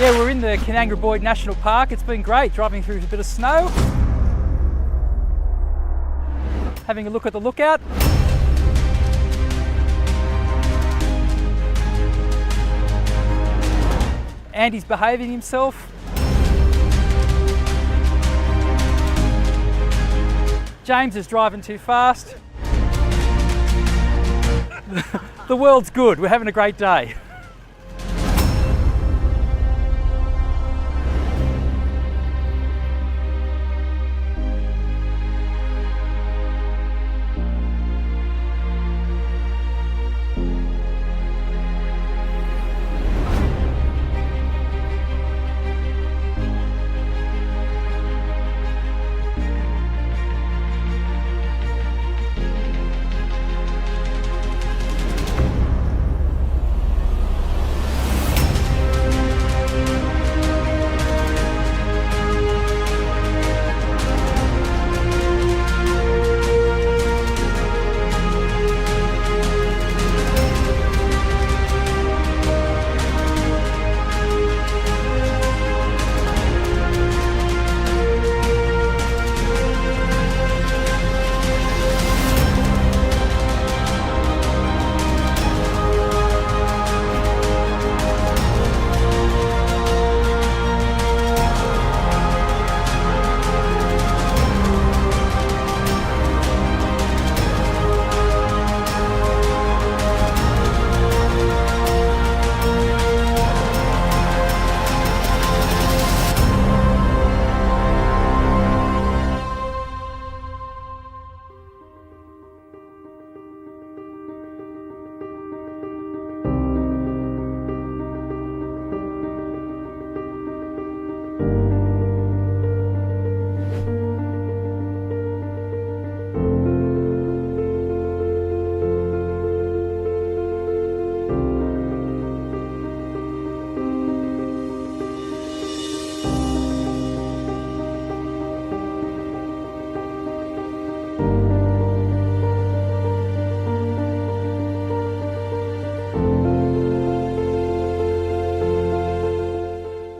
Yeah, we're in the Canangra National Park. It's been great driving through a bit of snow. Having a look at the lookout. Andy's behaving himself. James is driving too fast. The world's good. We're having a great day.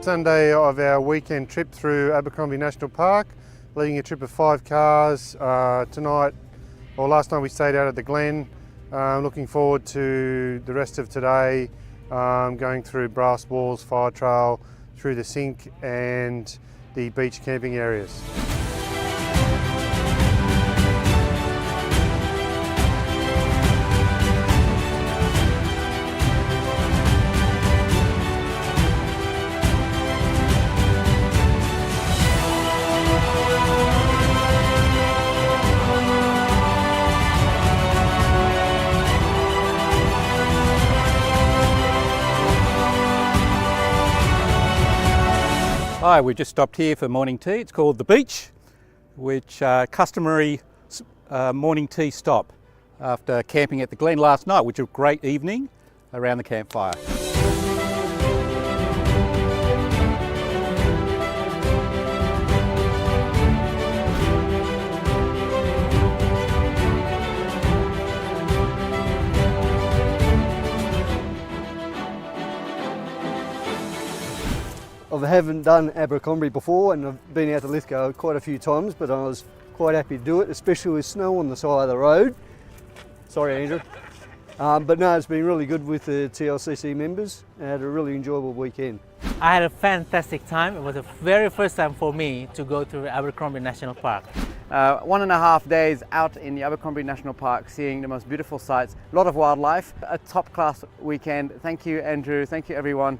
Sunday of our weekend trip through Abercrombie National Park, leading a trip of 5 cars. Tonight, or last night we stayed out at the Glen. Looking forward to the rest of today, going through Brass Walls, Fire Trail, through the Sink and the beach camping areas. Hi, we've just stopped here for morning tea. It's called The Beach, which customary morning tea stop after camping at the Glen last night, which was a great evening around the campfire. I haven't done Abercrombie before, and I've been out to Lithgow quite a few times, but I was quite happy to do it, especially with snow on the side of the road. Sorry, Andrew. But no, it's been really good with the TLCC members. I had a really enjoyable weekend. I had a fantastic time. It was the very first time for me to go to Abercrombie National Park. 1.5 days out in the Abercrombie National Park, seeing the most beautiful sights, a lot of wildlife, a top-class weekend. Thank you, Andrew. Thank you, everyone.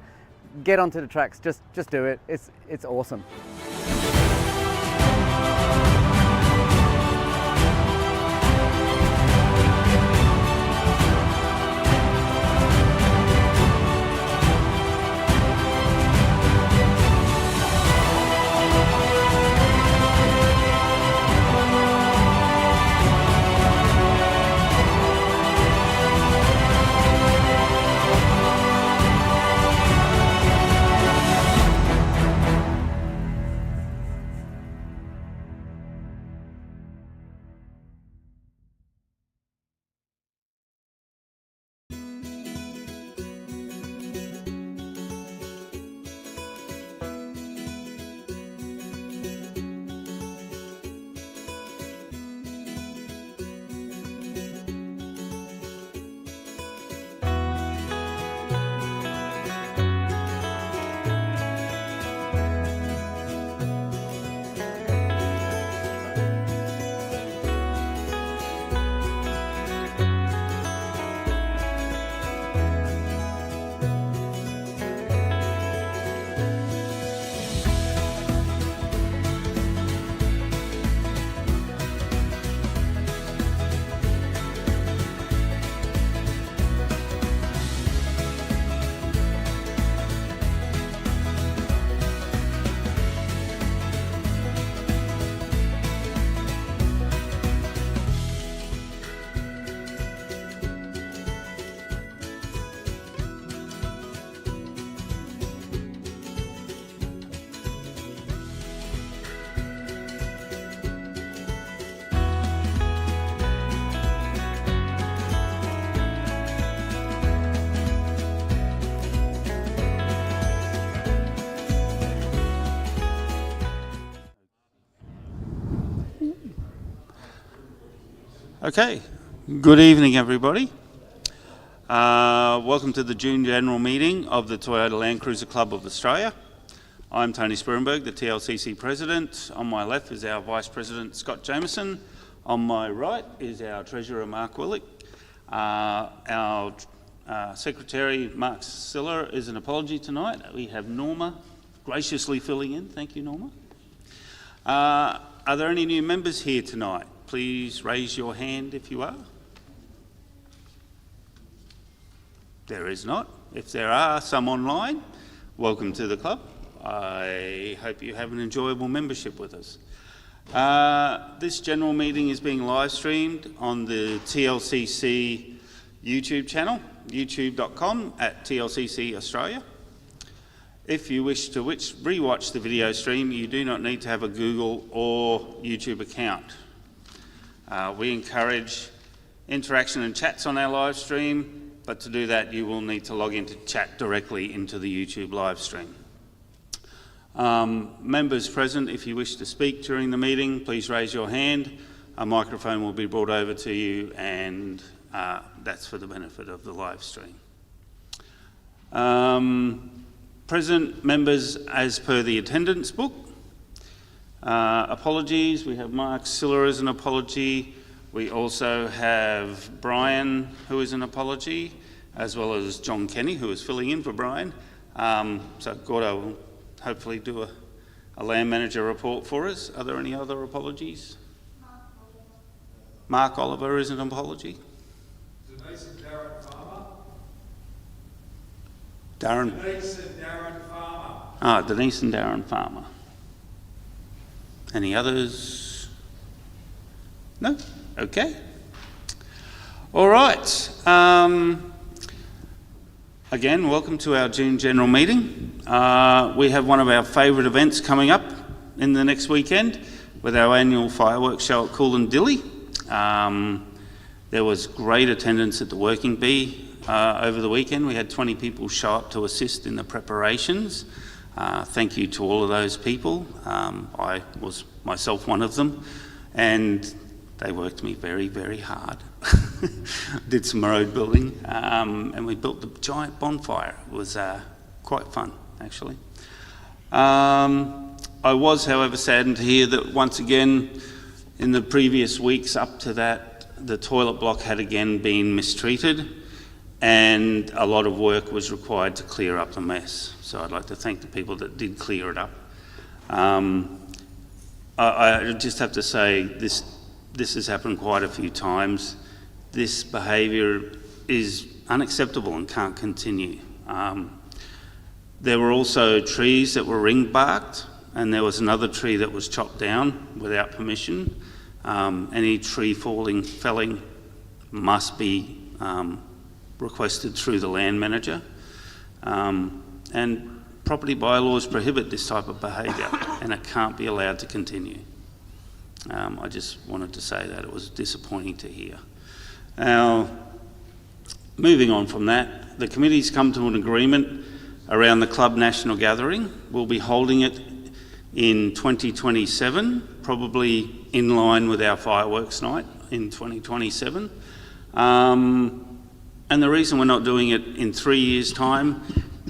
Get onto the tracks. Just do it. It's awesome. Okay, good evening everybody. Welcome to the June General Meeting of the Toyota Land Cruiser Club of Australia. I'm Tony Spirenberg, the TLCC President. On my left is our Vice President Scott Jameson. On my right is our Treasurer Mark Willick. Our Secretary Mark Siller is an apology tonight. We have Norma graciously filling in. Thank you, Norma. Are there any new members here tonight? Please raise your hand if you are. There is not. If there are some online, welcome to the club. I hope you have an enjoyable membership with us. This general meeting is being live streamed on the TLCC YouTube channel, youtube.com/TLCC Australia. If you wish to rewatch the video stream, you do not need to have a Google or YouTube account. We encourage interaction and chats on our live stream, but to do that you will need to log in to chat directly into the YouTube live stream. Members present, if you wish to speak during the meeting, please raise your hand. A microphone will be brought over to you, and that's for the benefit of the live stream. Present members as per the attendance book. Apologies, we have Mark Siller as an apology. We also have Brian, who is an apology, as well as John Kenny, who is filling in for Brian. So Gordo will hopefully do a land manager report for us. Are there any other apologies? Mark Oliver is an apology. Denise and Darren Farmer. Darren. Denise and Darren Farmer. Denise and Darren Farmer. Any others? No? Okay. All right. Again, welcome to our June General Meeting. We have one of our favourite events coming up in the next weekend with our annual fireworks show at Coolangatta. There was great attendance at the Working Bee over the weekend. We had 20 people show up to assist in the preparations. Thank you to all of those people. I was myself one of them, and they worked me very, very hard. Did some road building, and we built the giant bonfire. It was quite fun, actually. I was, however, saddened to hear that once again, in the previous weeks up to that, the toilet block had again been mistreated, and a lot of work was required to clear up the mess. So I'd like to thank the people that did clear it up. I just have to say, this has happened quite a few times. This behaviour is unacceptable and can't continue. There were also trees that were ring-barked, and there was another tree that was chopped down without permission. Any tree felling must be requested through the land manager. And property bylaws prohibit this type of behaviour, and it can't be allowed to continue. I just wanted to say that it was disappointing to hear. Now, moving on from that, the committee's come to an agreement around the club national gathering. We'll be holding it in 2027, probably in line with our fireworks night in 2027. And the reason we're not doing it in 3 years' time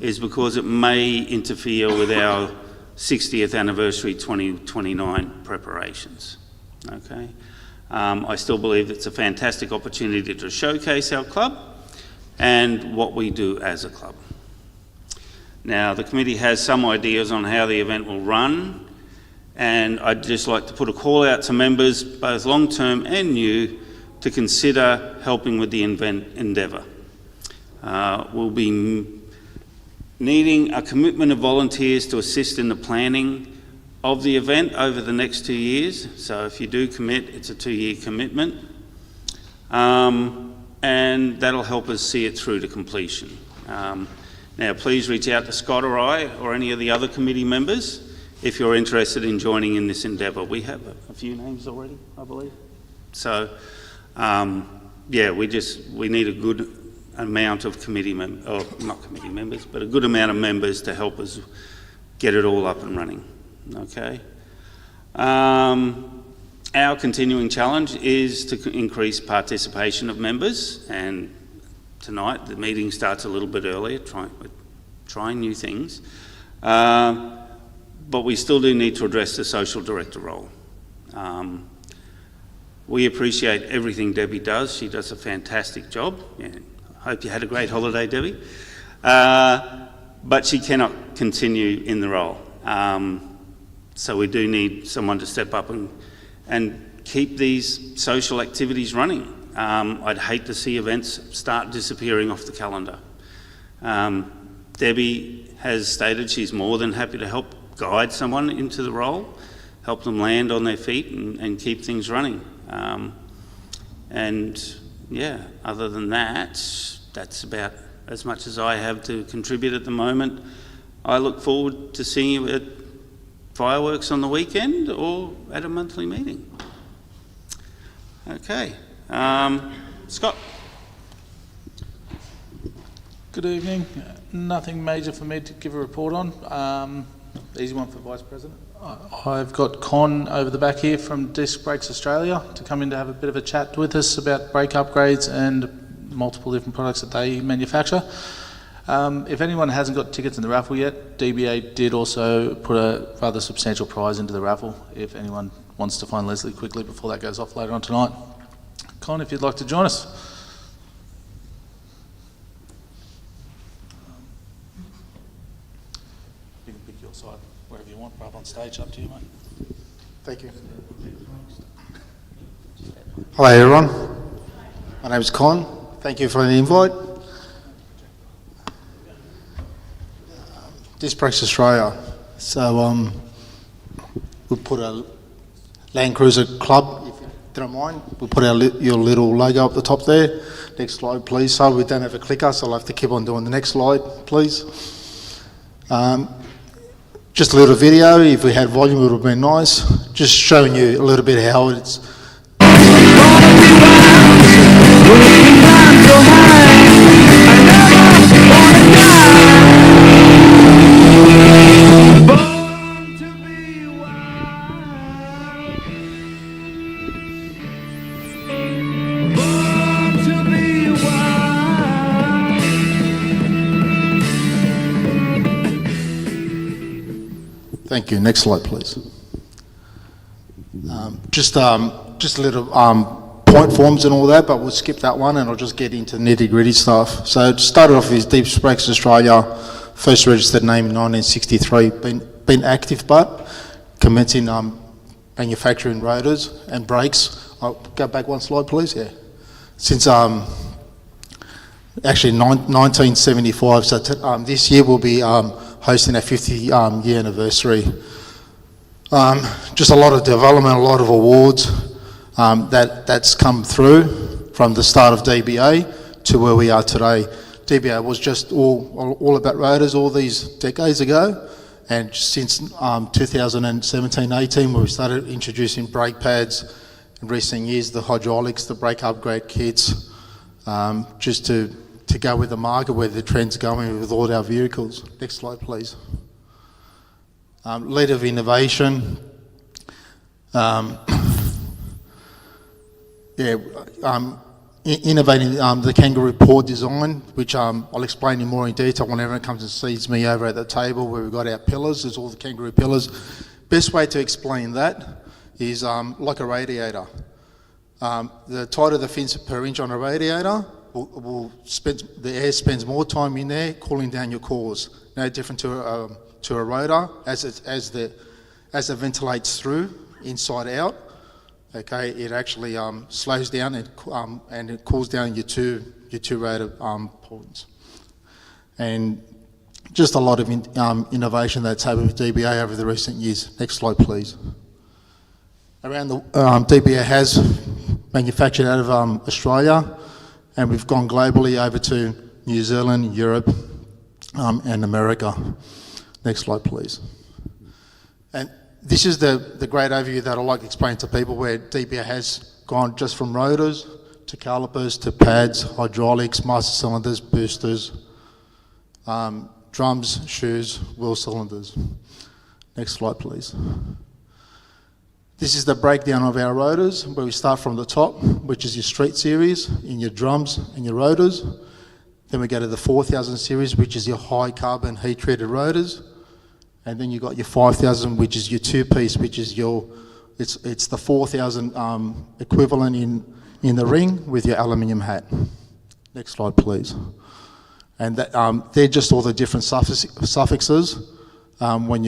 is because it may interfere with our 60th anniversary 2029 preparations. Okay, I still believe it's a fantastic opportunity to showcase our club and what we do as a club. Now, the committee has some ideas on how the event will run, and I'd just like to put a call out to members, both long-term and new, to consider helping with the endeavour. We'll be needing a commitment of volunteers to assist in the planning of the event over the next 2 years. So if you do commit, it's a 2-year commitment. And that'll help us see it through to completion. Now, please reach out to Scott or I or any of the other committee members if you're interested in joining in this endeavour. We have a few names already, I believe. So, yeah, we need a good amount of committee members, or not committee members, but a good amount of members to help us get it all up and running. Okay. Our continuing challenge is to increase participation of members, and tonight the meeting starts a little bit earlier, trying new things. But we still do need to address the social director role. We appreciate everything Debbie does. She does a fantastic job. Yeah, I hope you had a great holiday, Debbie. But she cannot continue in the role. So we do need someone to step up and keep these social activities running. I'd hate to see events start disappearing off the calendar. Debbie has stated she's more than happy to help guide someone into the role, help them land on their feet and keep things running. And yeah, other than that, that's about as much as I have to contribute at the moment. I look forward to seeing you at fireworks on the weekend or at a monthly meeting. Okay, Scott. Good evening. Nothing major for me to give a report on. Easy one for Vice President. I've got Con over the back here from Disc Brakes Australia to come in to have a bit of a chat with us about brake upgrades and multiple different products that they manufacture. If anyone hasn't got tickets in the raffle yet, DBA did also put a rather substantial prize into the raffle if anyone wants to find Leslie quickly before that goes off later on tonight. Con, if you'd like to join us. You can pick your side wherever you want, right on stage, up to you, mate. Thank you. Hello everyone, my name is Con. Thank you for the invite. Disc Brakes Australia. So we'll put a Land Cruiser Club, if you don't mind. We'll put your little logo up the top there. Next slide, please. So we don't have a clicker, so I'll have to keep on doing the next slide, please. Just a little video. If we had volume, it would have been nice. Just showing you a little bit how it's. Thank you. Next slide, please. Just a little point forms and all that, but we'll skip that one and I'll just get into nitty-gritty stuff. So it started off with Disc Brakes Australia, first registered name in 1963, been active but commencing manufacturing rotors and brakes. I'll go back one slide, please. Yeah. Since actually 1975, so this year we'll be hosting our 50 year anniversary. Just a lot of development, a lot of awards that's come through from the start of DBA to where we are today. DBA was just all about rotors all these decades ago, and since 2017-18 where we started introducing brake pads, in recent years the hydraulics, the brake upgrade kits, just to go with the market where the trend's going with all our vehicles. Next slide, please. Leader of innovation. Innovating the kangaroo paw design, which I'll explain in more in detail when everyone comes and sees me over at the table where we've got our pillars. There's all the kangaroo pillars. Best way to explain that is like a radiator. The tighter the fins per inch on a radiator, the air spends more time in there cooling down your cores. No different to a rotor as it ventilates through inside out. Okay, it actually slows down and it cools down your two rotor points. And just a lot of innovation that's happened with DBA over the recent years. Next slide, please. Around the DBA has manufactured out of Australia, and we've gone globally over to New Zealand, Europe, and America. Next slide, please. And this is the great overview that I like to explain to people, where DBA has gone just from rotors to calipers to pads, hydraulics, master cylinders, boosters, drums, shoes, wheel cylinders. Next slide, please. This is the breakdown of our rotors, where we start from the top, which is your street series in your drums and your rotors. Then we go to the 4000 series, which is your high carbon heat treated rotors. And then you got your 5000, which is your two-piece, which is your, it's the 4000 equivalent in the ring with your aluminium hat. Next slide, please. And that, they're just all the different suffixes when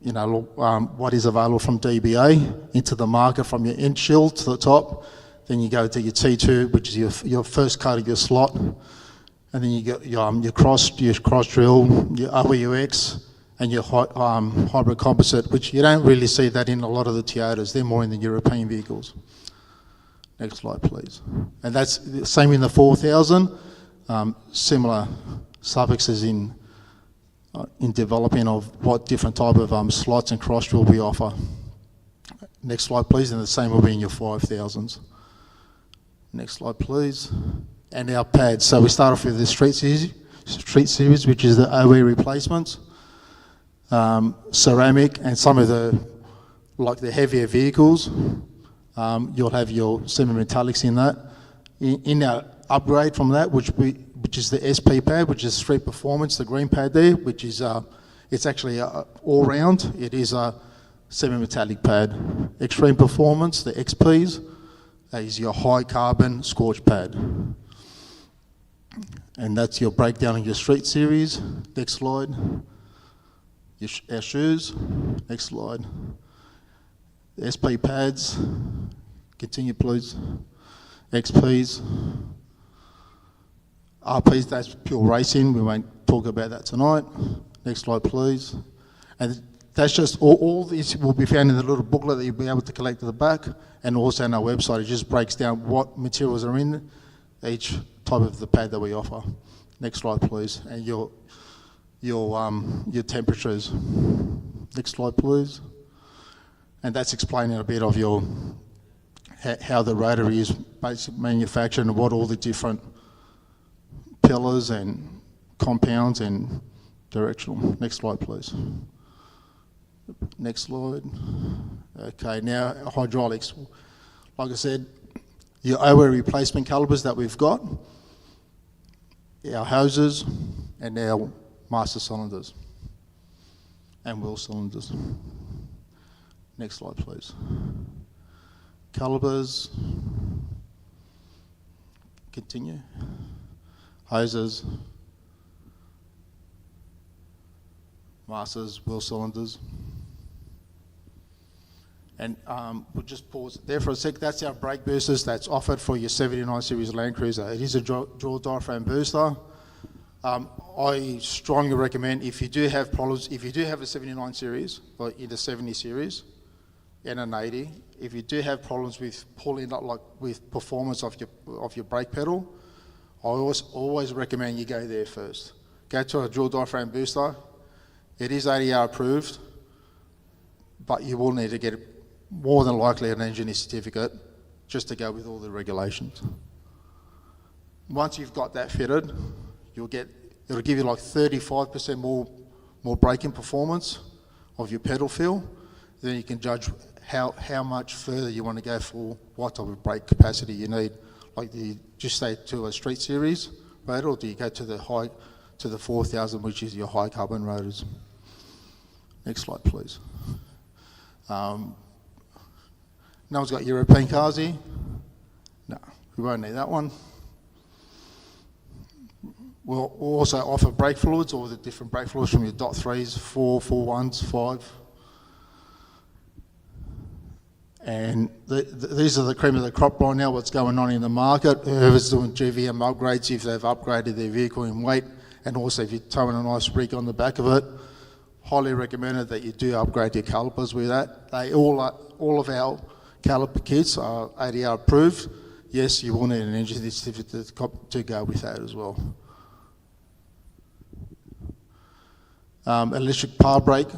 what is available from DBA into the market from your end shield to the top. Then you go to your T2, which is your first cut of your slot. And then you get your cross drill, your OEUX, and your hybrid composite, which you don't really see that in a lot of the Toyotas. They're more in the European vehicles. Next slide, please. And that's the same in the 4000. Similar suffixes in developing of what different type of slots and cross drill we offer. Next slide, please. And the same will be in your 5000s. Next slide, please. And our pads. So we start off with the street series, which is the OE replacements. Ceramic, and some of the heavier vehicles, you'll have your semi-metallics in that. In our upgrade from that, which is the SP pad, which is Street Performance, the green pad there, which is it's actually all round. It is a semi-metallic pad. Extreme Performance, the XPs, is your high carbon scorch pad. And that's your breakdown of your street series. Next slide. Our shoes. Next slide. The SP pads. Continue, please. XPs. RPs, that's pure racing. We won't talk about that tonight. Next slide, please. And that's just all this will be found in the little booklet that you'll be able to collect at the back, and also on our website. It just breaks down what materials are in each type of the pad that we offer. Next slide, please. And your temperatures. Next slide, please. And that's explaining a bit of how the rotor is basically manufactured and what all the different pillars and compounds and directional. Next slide, please. Next slide. Okay, now hydraulics. Like I said, your OE replacement calipers that we've got, our hoses, and our master cylinders and wheel cylinders. Next slide, please. Calipers. Continue. Hoses. Masters, wheel cylinders. And we'll just pause there for a sec. That's our brake boosters that's offered for your 79 series Land Cruiser. It is a dual diaphragm booster. I strongly recommend, if you do have problems, if you do have a 79 series, or in the 70 series, and an 80, if you do have problems with pulling up, like with performance of your brake pedal, I always recommend you go there first. Go to a dual diaphragm booster. It is ADR approved, but you will need to get more than likely an engineer certificate just to go with all the regulations. Once you've got that fitted, it'll give you like 35% more braking performance of your pedal feel. Then you can judge how much further you want to go for what type of brake capacity you need. Like, do you just stay to a street series rotor, or do you go to the 4000, which is your high carbon rotors? Next slide, please. No one's got European cars here? No, we won't need that one. We'll also offer brake fluids, all the different brake fluids from your .3s, 4, 4.1s, 5. And these are the cream of the crop right now, what's going on in the market. Whoever's doing GVM upgrades, if they've upgraded their vehicle in weight, and also if you're towing a nice rig on the back of it, highly recommended that you do upgrade your calipers with that. All of our caliper kits are ADR approved. Yes, you will need an engineer certificate to go with that as well. Electric power brake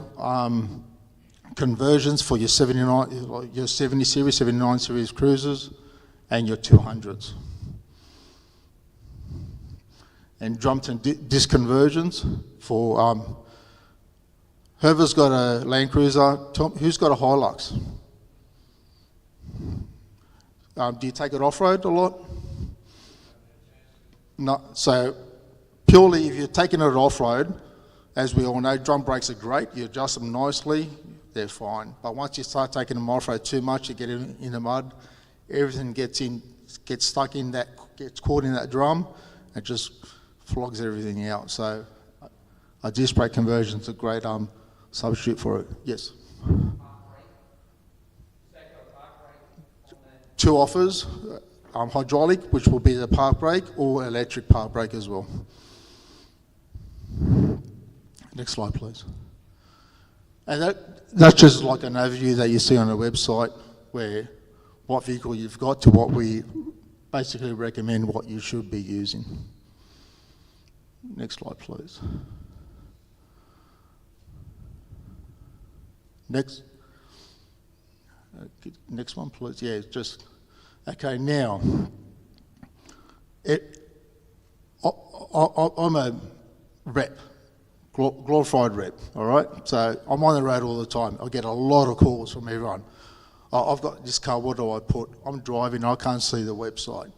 conversions for your 70 series, 79 series cruisers, and your 200s. And drum to disc conversions for whoever's got a Land Cruiser. Who's got a Hilux? do you take it off-road a lot? No. So purely if you're taking it off-road, as we all know, drum brakes are great. You adjust them nicely, they're fine. But once you start taking them off-road too much, you get in the mud, everything gets stuck in that, gets caught in that drum, and just flogs everything out. So a disc brake conversion is a great substitute for it. Yes. Two offers, hydraulic, which will be the park brake, or electric park brake as well. Next slide, please. And that's just like an overview that you see on the website, where what vehicle you've got to what we basically recommend what you should be using. Next slide, please. Next one, please. Yeah, just okay. Now, I'm a rep, glorified rep. All right, so I'm on the road all the time. I get a lot of calls from everyone. I've got this car. What do I put? I'm driving. I can't see the website.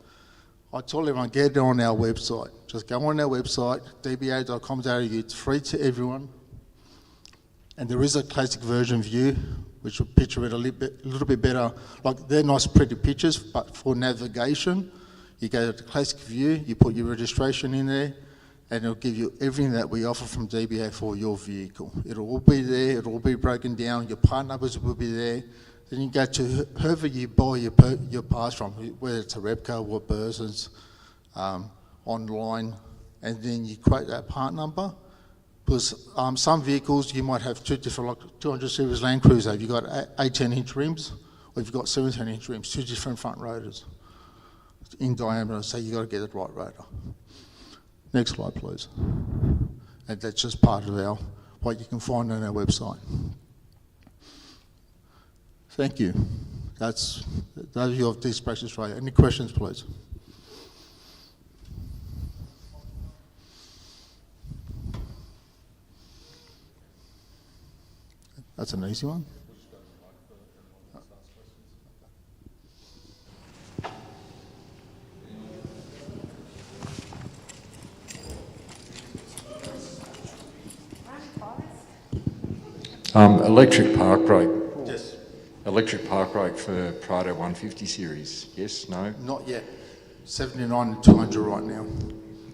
I tell everyone, get it on our website. Just go on our website, dba.com.au. It's free to everyone. And there is a classic version view, which will picture it a little bit better. Like, they're nice, pretty pictures, but for navigation, you go to the classic view, you put your registration in there, and it'll give you everything that we offer from DBA for your vehicle. It'll all be there, it'll all be broken down, your part numbers will be there. Then you go to whoever you buy your parts from, whether it's a Repco or Burson's, online, and then you quote that part number. Because some vehicles, you might have two different, like 200 series Land Cruiser. You've got 18-inch rims, or you've got 17-inch rims, two different front rotors in diameter, so you've got to get the right rotor. Next slide, please. And that's just part of what you can find on our website. Thank you. That's the overview of Disc Brakes Australia. Any questions, please? That's an easy one. Electric park brake. Yes. Electric park brake for Prado 150 series. Yes, no? Not yet. 79 and 200 right now.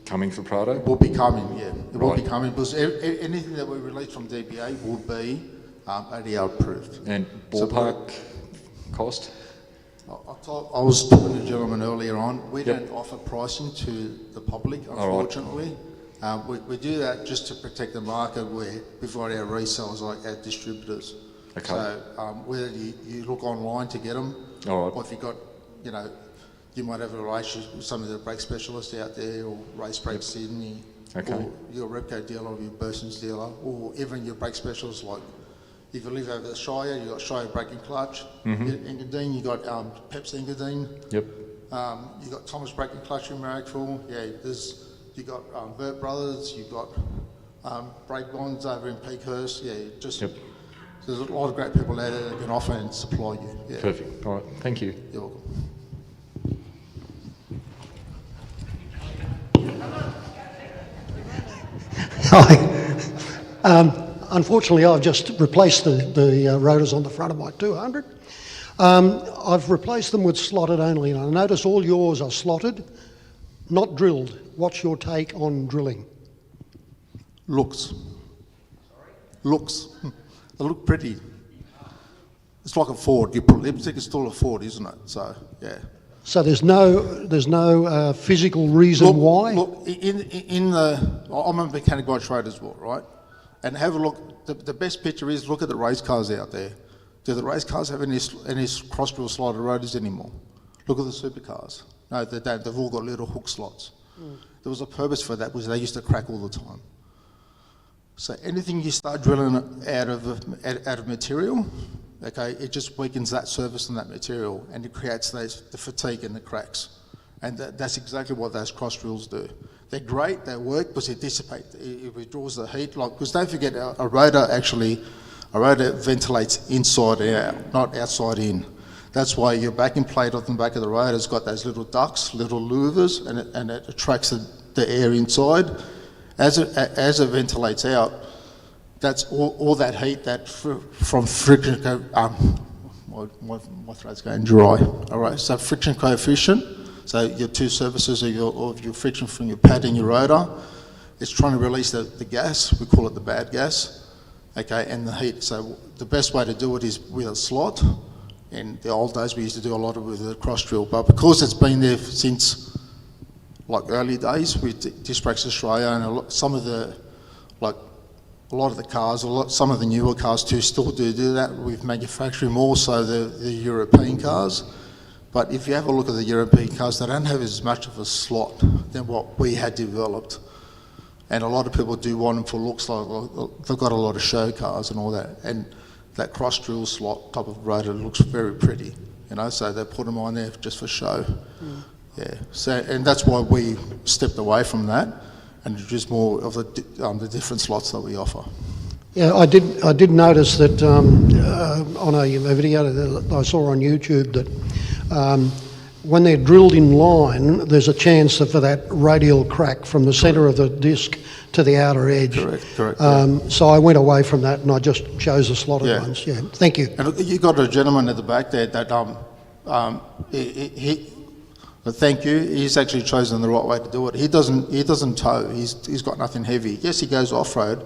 Coming for Prado? It will be coming, yeah. It will be coming, because anything that we release from DBA will be ADR approved. And ballpark cost? I was talking to a gentleman earlier on. We don't offer pricing to the public, unfortunately. We do that just to protect the market, where we've got our resellers, like our distributors. Okay. So whether you look online to get them, or if you've got, you might have a relationship with some of the brake specialists out there, or Race Brake Sydney, or your Repco dealer, or your Burson's dealer, or even your brake specialists, like if you live over the Shire, you've got Shire Brake and Clutch. Engadine, you've got Pepsi Engadine. Yep. You've got Thomas Brake and Clutch in Marrickville. Yeah, you've got Burt Brothers, you've got Brake Bonds over in Peakhurst. Yeah, there's a lot of great people out there that can offer and supply you. Yeah. Perfect. All right, thank you. You're welcome. Hi. Unfortunately, I've just replaced the rotors on the front of my 200. I've replaced them with slotted only, and I notice all yours are slotted, not drilled. What's your take on drilling? Looks. They look pretty. It's like a Ford. You put lipstick, it's still a Ford, isn't it? So, yeah. So there's no physical reason why? Look, I'm a mechanic by trade as well, right? And have a look. The best picture is, look at the race cars out there. Do the race cars have any cross-drill slotted rotors anymore? Look at the supercars. No, they don't. They've all got little hook slots. There was a purpose for that, because they used to crack all the time. So anything you start drilling out of material, okay, it just weakens that surface and that material, and it creates the fatigue and the cracks. And that's exactly what those cross drills do. They're great, they work, because it dissipates, it withdraws the heat. Because don't forget, a rotor ventilates inside out, not outside in. That's why your backing plate on the back of the rotor has got those little ducts, little louvers, and it attracts the air inside. As it ventilates out, that's all that heat that from friction. My throat's going dry. All right, so friction coefficient. So your two surfaces of your friction from your pad and your rotor, it's trying to release the gas. We call it the bad gas. Okay, and the heat. So the best way to do it is with a slot. In the old days, we used to do a lot of it with a cross drill, but because it's been there since like early days with Disc Brakes Australia, and a lot of the cars, some of the newer cars too, still do that with manufacturing, more so the European cars. But if you have a look at the European cars, they don't have as much of a slot than what we had developed. And a lot of people do want them for looks, like they've got a lot of show cars and all that. And that cross drill slot type of rotor looks very pretty, you know, so they put them on there just for show. Yeah, so, and that's why we stepped away from that and introduced more of the different slots that we offer. Yeah, I did notice that on a video that I saw on YouTube that when they're drilled in line, there's a chance for that radial crack from the centre of the disc to the outer edge. Correct. So I went away from that and I just chose the slotted ones. Yeah, thank you. And you got a gentleman at the back there that thank you. He's actually chosen the right way to do it. He doesn't tow. He's got nothing heavy. Yes, he goes off road.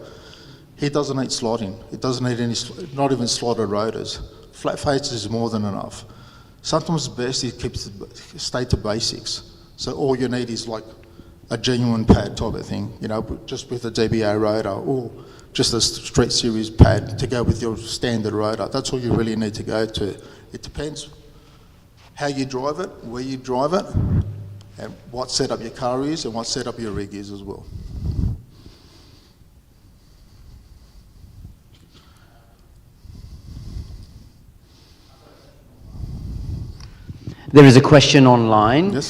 He doesn't need slotting. He doesn't need any, not even slotted rotors. Flat faces is more than enough. Sometimes the best is stay to basics. So all you need is like a genuine pad type of thing, you know, just with a DBA rotor or just a street series pad to go with your standard rotor. That's all you really need to go to. It depends how you drive it, where you drive it, and what setup your car is and what setup your rig is as well. There is a question online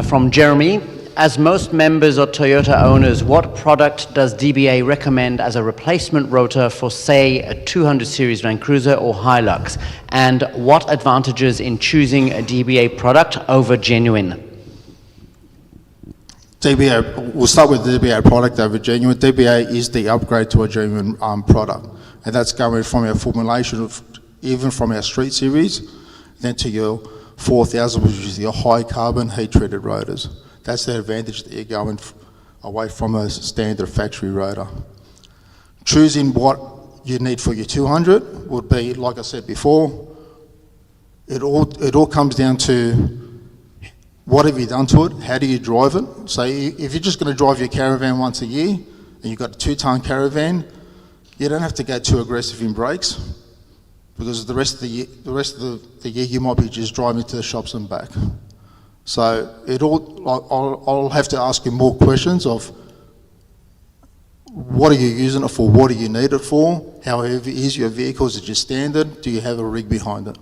from Jeremy. As most members are Toyota owners, what product does DBA recommend as a replacement rotor for, say, a 200 series Land Cruiser or Hilux? And what advantages in choosing a DBA product over genuine? DBA, we'll start with the DBA product over genuine. DBA is the upgrade to a genuine product. And that's going from our formulation of, even from our street series, then to your 4000, which is your high carbon heat treated rotors. That's the advantage that you're going away from a standard factory rotor. Choosing what you need for your 200 would be, like I said before, it all comes down to what have you done to it, how do you drive it. So if you're just going to drive your caravan once a year and you've got a 2-ton caravan, you don't have to go too aggressive in brakes, because the rest of the year you might be just driving to the shops and back. So I'll have to ask you more questions of what are you using it for, what do you need it for, how heavy is your vehicle, is it just standard, do you have a rig behind it?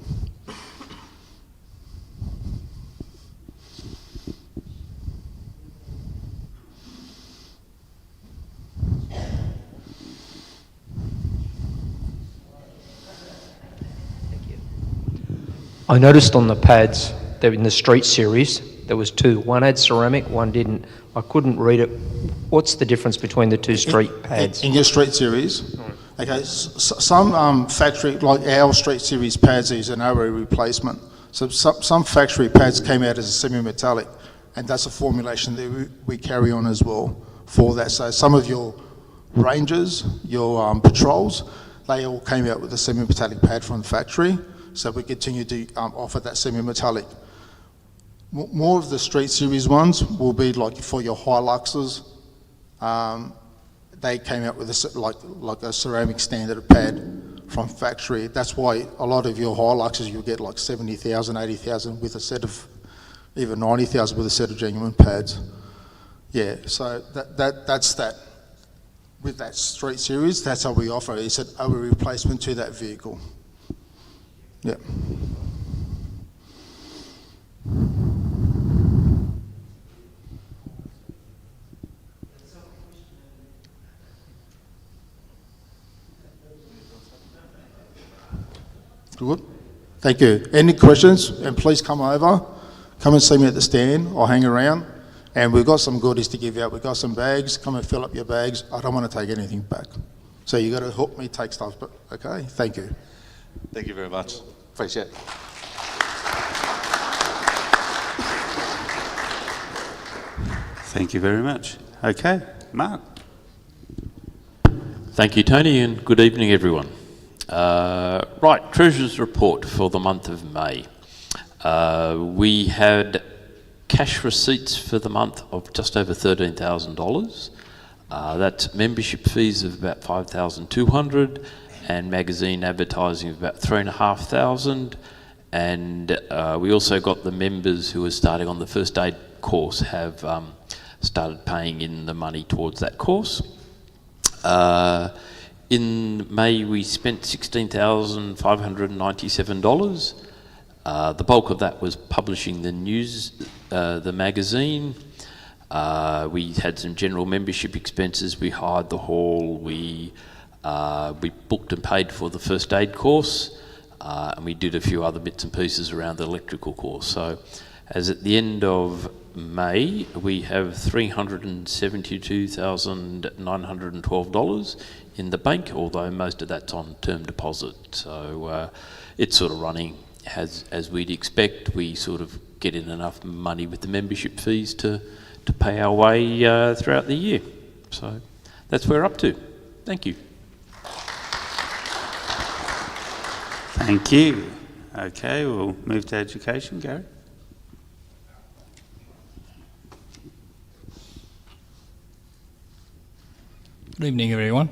I noticed on the pads that in the street series there was two. One had ceramic, one didn't. I couldn't read it. What's the difference between the two street pads? In your street series? Okay, some factory, like our street series pads, is an arrow replacement. So some factory pads came out as a semi-metallic, and that's a formulation that we carry on as well for that. So some of your Rangers, your Patrols, they all came out with a semi-metallic pad from the factory. So we continue to offer that semi-metallic. More of the street series ones will be like for your Hiluxes. They came out with like a ceramic standard pad from factory. That's why a lot of your Hiluxes you'll get like 70,000, 80,000 with a set of, even 90,000 with a set of genuine pads. Yeah, so that's that. With that street series, that's how we offer it. It's a replacement to that vehicle. Yeah. Good. Thank you. Any questions? And please come over. Come and see me at the stand. I'll hang around. And we've got some goodies to give out. We've got some bags. Come and fill up your bags. I don't want to take anything back. So you've got to help me take stuff. But okay, thank you. Thank you very much. Appreciate it. Thank you very much. Okay, Mark. Thank you, Tony, and good evening, everyone. Right, Treasurer's report for the month of May. We had cash receipts for the month of just over $13,000. That's membership fees of about $5,200 and magazine advertising of about $3,500. And we also got the members who are starting on the first aid course have started paying in the money towards that course. In May we spent $16,597. The bulk of that was publishing the news, the magazine. We had some general membership expenses. We hired the hall. We booked and paid for the first aid course, and we did a few other bits and pieces around the electrical course. So, as at the end of May, we have $372,912 in the bank, although most of that's on term deposit. So it's sort of running as we'd expect. We sort of get in enough money with the membership fees to pay our way throughout the year. So that's where we're up to. Thank you. Thank you. Okay, we'll move to education. Gary. Good evening, everyone.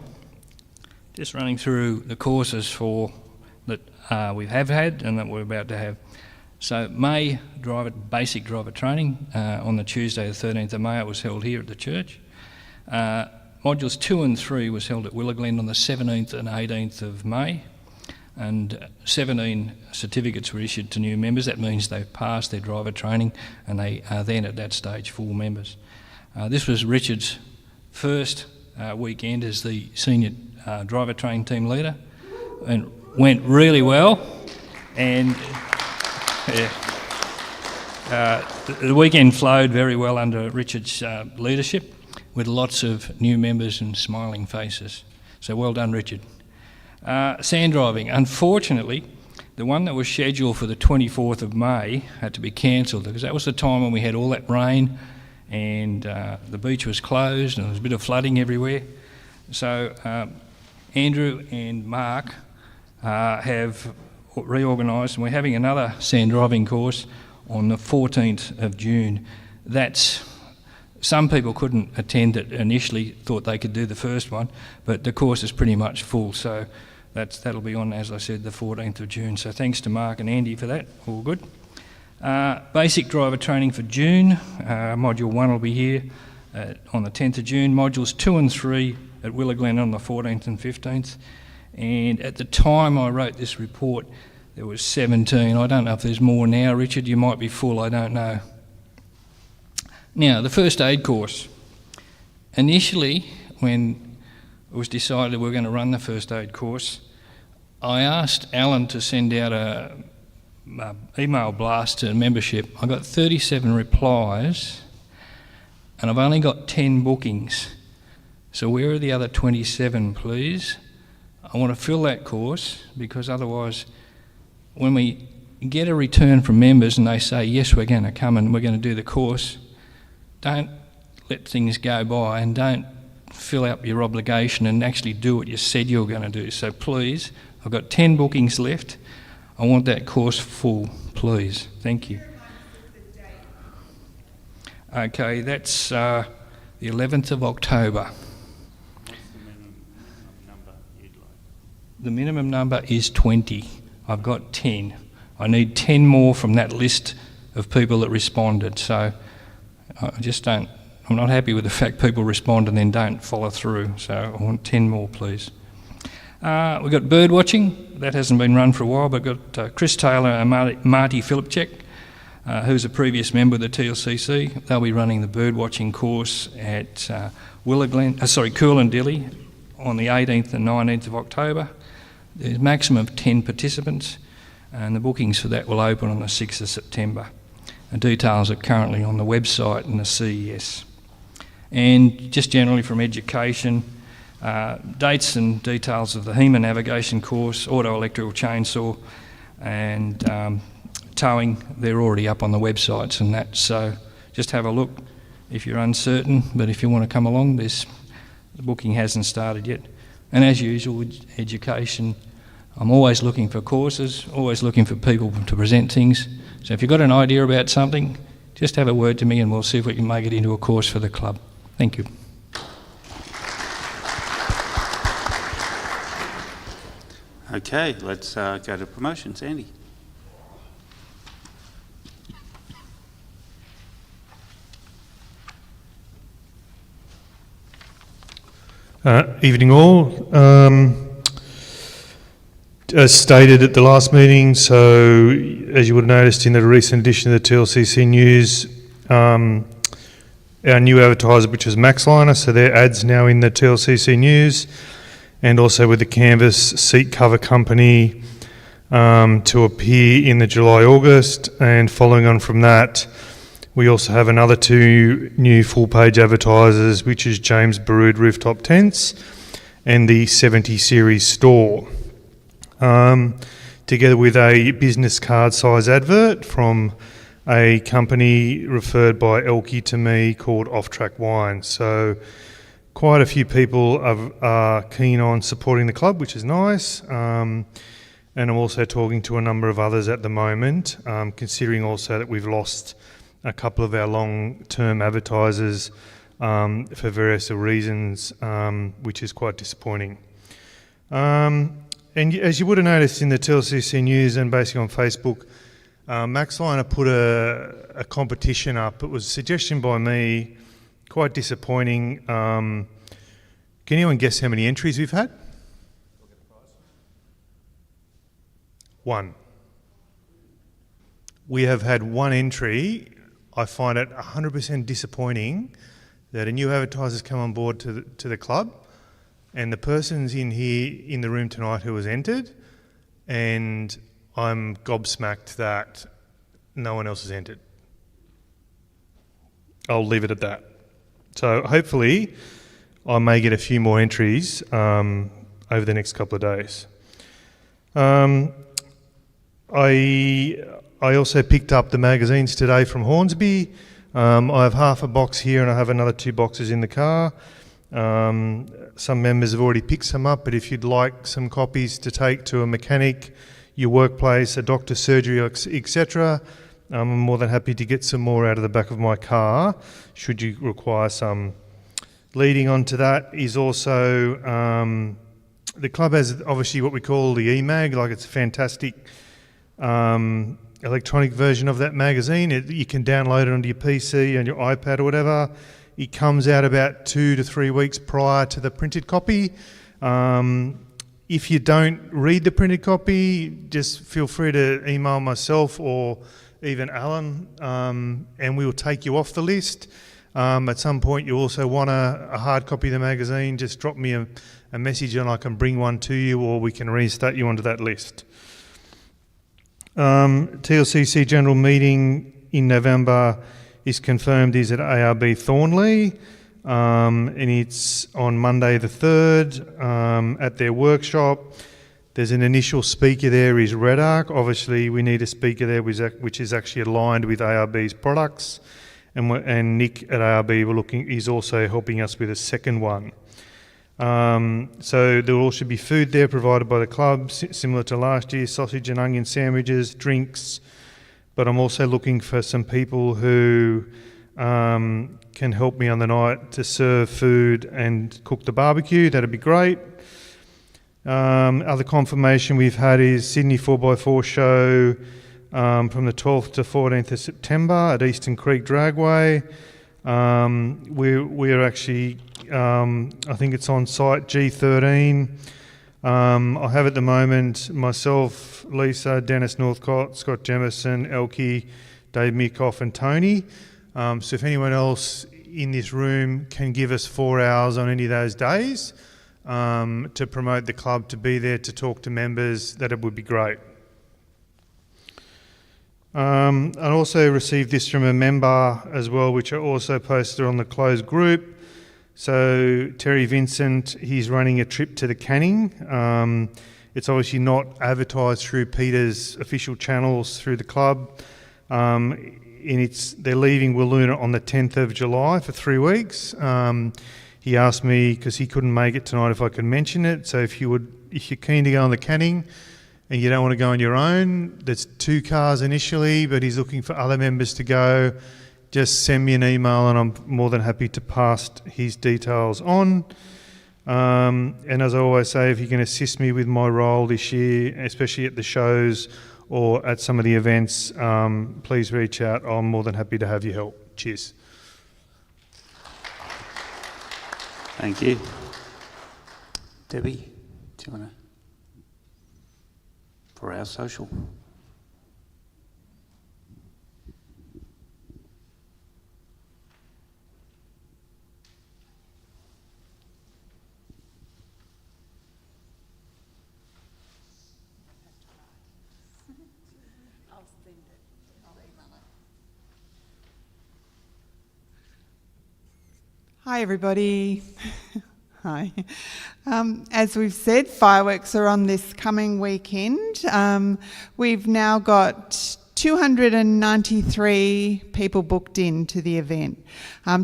Just running through the courses that we have had and that we're about to have. So May basic driver training on the Tuesday the 13th of May. It was held here at the church. Modules 2 and 3 was held at Willaglen on the 17th and 18th of May, and 17 certificates were issued to new members. That means they've passed their driver training and they are then at that stage full members. This was Richard's first weekend as the senior driver training team leader, and went really well. And the weekend flowed very well under Richard's leadership, with lots of new members and smiling faces. So well done, Richard. Sand driving. Unfortunately, the one that was scheduled for the 24th of May had to be cancelled because that was the time when we had all that rain and the beach was closed and there was a bit of flooding everywhere. So Andrew and Mark have reorganised, and we're having another sand driving course on the 14th of June. Some people couldn't attend it initially, thought they could do the first one, but the course is pretty much full, so that'll be on, as I said, the 14th of June. So thanks to Mark and Andy for that, all good. Basic driver training for June, Module 1 will be here on the 10th of June, Modules 2 and 3 at Willaglen on the 14th and 15th. And at the time I wrote this report, there was 17. I don't know if there's more now, Richard, you might be full, I don't know. Now, the first aid course. Initially, when it was decided we were going to run the first aid course, I asked Alan to send out a email blast to membership. I got 37 replies, and I've only got 10 bookings. So where are the other 27, please? I want to fill that course, because otherwise, when we get a return from members and they say, yes, we're going to come and we're going to do the course, don't let things go by and don't fill out your obligation and actually do what you said you were going to do. So please, I've got 10 bookings left. I want that course full, please. Thank you. Okay, that's the 11th of October. What's the minimum number you'd like? The minimum number is 20. I've got 10. I need 10 more from that list of people that responded. So I'm not happy with the fact people respond and then don't follow through. So I want 10 more, please. We've got bird watching. That hasn't been run for a while, but got Chris Taylor and Marty Philipchek, who's a previous member of the TLCC. They'll be running the bird watching course at Coolandiilly on the 18th and 19th of October. There's a maximum of 10 participants. and the bookings for that will open on the 6th of September. The details are currently on the website and the CES. And just generally from education, dates and details of the HEMA navigation course, auto electrical chainsaw and towing, they're already up on the websites and that, so just have a look if you're uncertain, but if you want to come along, the booking hasn't started yet. And as usual with education, I'm always looking for courses, always looking for people to present things. So if you've got an idea about something, just have a word to me and we'll see if we can make it into a course for the club. Thank you. Okay, let's go to promotions. Andy. Evening all. As stated at the last meeting, so as you would have noticed in the recent edition of the TLCC News, our new advertiser, which is Maxliner, so their ads now in the TLCC News, and also with the Canvas seat cover company to appear in the July-August, and following on from that, we also have another 2 new full-page advertisers, which is James Baroud Rooftop Tents and the 70 Series store, together with a business card size advert from a company referred by Elkie to me called Off Track Wine. So quite a few people are keen on supporting the club, which is nice. And I'm also talking to a number of others at the moment, considering also that we've lost a couple of our long-term advertisers for various reasons, which is quite disappointing. And as you would have noticed in the TLCC News and basically on Facebook, Maxliner put a competition up. It was a suggestion by me, quite disappointing. Can anyone guess how many entries we've had? 1. We have had 1 entry. I find it 100% disappointing that a new advertiser's come on board to the club, and the person's in here in the room tonight who has entered, and I'm gobsmacked that no one else has entered. I'll leave it at that. So hopefully I may get a few more entries over the next couple of days. I also picked up the magazines today from Hornsby. I have half a box here and I have another 2 boxes in the car. Some members have already picked some up, but if you'd like some copies to take to a mechanic, your workplace, a doctor's surgery, etc., I'm more than happy to get some more out of the back of my car, should you require some. Leading on to that is also, the club has obviously what we call the eMag, like it's a fantastic electronic version of that magazine. You can download it onto your PC and your iPad or whatever. It comes out about 2 to 3 weeks prior to the printed copy. If you don't read the printed copy, just feel free to email myself or even Alan, and we will take you off the list. At some point you also want a hard copy of the magazine, just drop me a message and I can bring one to you, or we can reinstate you onto that list. TLCC General Meeting in November is confirmed, is at ARB Thornley, and it's on Monday the 3rd at their workshop. There's an initial speaker there, is Red Arc. Obviously we need a speaker there which is actually aligned with ARB's products, and Nick at ARB is also helping us with a second one. So there will also be food there provided by the club, similar to last year, sausage and onion sandwiches, drinks, but I'm also looking for some people who can help me on the night to serve food and cook the barbecue. That'd be great. Other confirmation we've had is Sydney 4x4 show from the 12th to 14th of September at Eastern Creek Dragway. We're actually, I think it's on site G13. I have at the moment myself, Lisa, Dennis Northcott, Scott Jemison, Elkie, Dave Mikoff and Tony. So if anyone else in this room can give us 4 hours on any of those days to promote the club, to be there to talk to members, that it would be great. I also received this from a member as well, which I also posted on the closed group. So Terry Vincent, he's running a trip to the Canning. It's obviously not advertised through Peter's official channels through the club. They're leaving Willoona on the 10th of July for 3 weeks. He asked me, because he couldn't make it tonight, if I could mention it. So if you're keen to go on the Canning and you don't want to go on your own, there's 2 cars initially, but he's looking for other members to go. Just send me an email and I'm more than happy to pass his details on. And as I always say, if you can assist me with my role this year, especially at the shows or at some of the events, please reach out. I'm more than happy to have your help. Cheers. Thank you. Debbie, do you want to? For our social. Hi everybody. Hi. As we've said, fireworks are on this coming weekend. We've now got 293 people booked in to the event.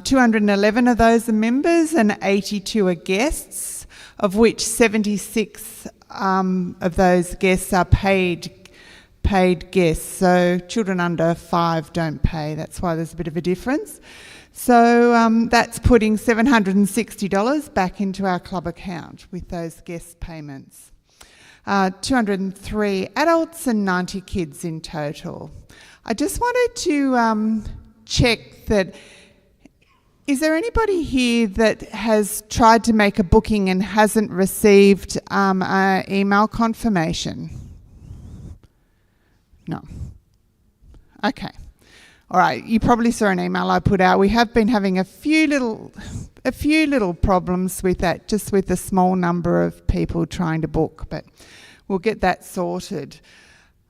211 of those are members and 82 are guests, of which 76 of those guests are paid guests. So children under 5 don't pay. That's why there's a bit of a difference. So that's putting $760 back into our club account with those guest payments. 203 adults and 90 kids in total. I just wanted to check that, is there anybody here that has tried to make a booking and hasn't received an email confirmation? No. Okay. All right, you probably saw an email I put out. We have been having a few little problems with that, just with the small number of people trying to book, but we'll get that sorted.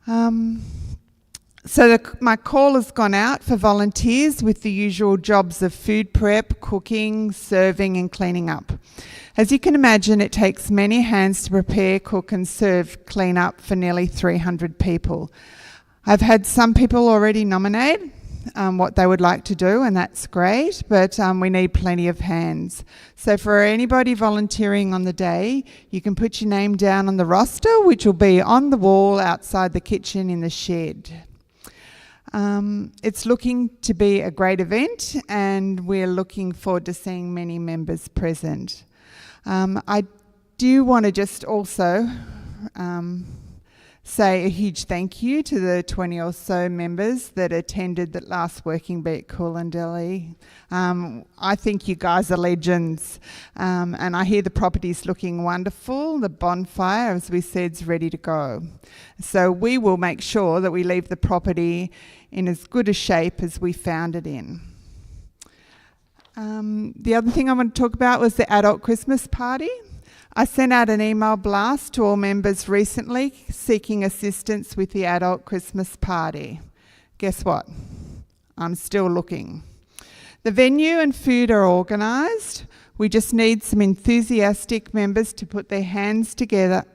So my call has gone out for volunteers with the usual jobs of food prep, cooking, serving and cleaning up. As you can imagine, it takes many hands to prepare, cook and serve clean up for nearly 300 people. I've had some people already nominate what they would like to do, and that's great, but we need plenty of hands. So for anybody volunteering on the day, you can put your name down on the roster, which will be on the wall outside the kitchen in the shed. It's looking to be a great event, and we're looking forward to seeing many members present. I do want to just also say a huge thank you to the 20 or so members that attended that last working bee at Coolandelli. I think you guys are legends, and I hear the property's looking wonderful. The bonfire, as we said, is ready to go. So we will make sure that we leave the property in as good a shape as we found it in. The other thing I want to talk about was the adult Christmas party. I sent out an email blast to all members recently seeking assistance with the adult Christmas party. Guess what? I'm still looking. The venue and food are organised. We just need some enthusiastic members to put their heads together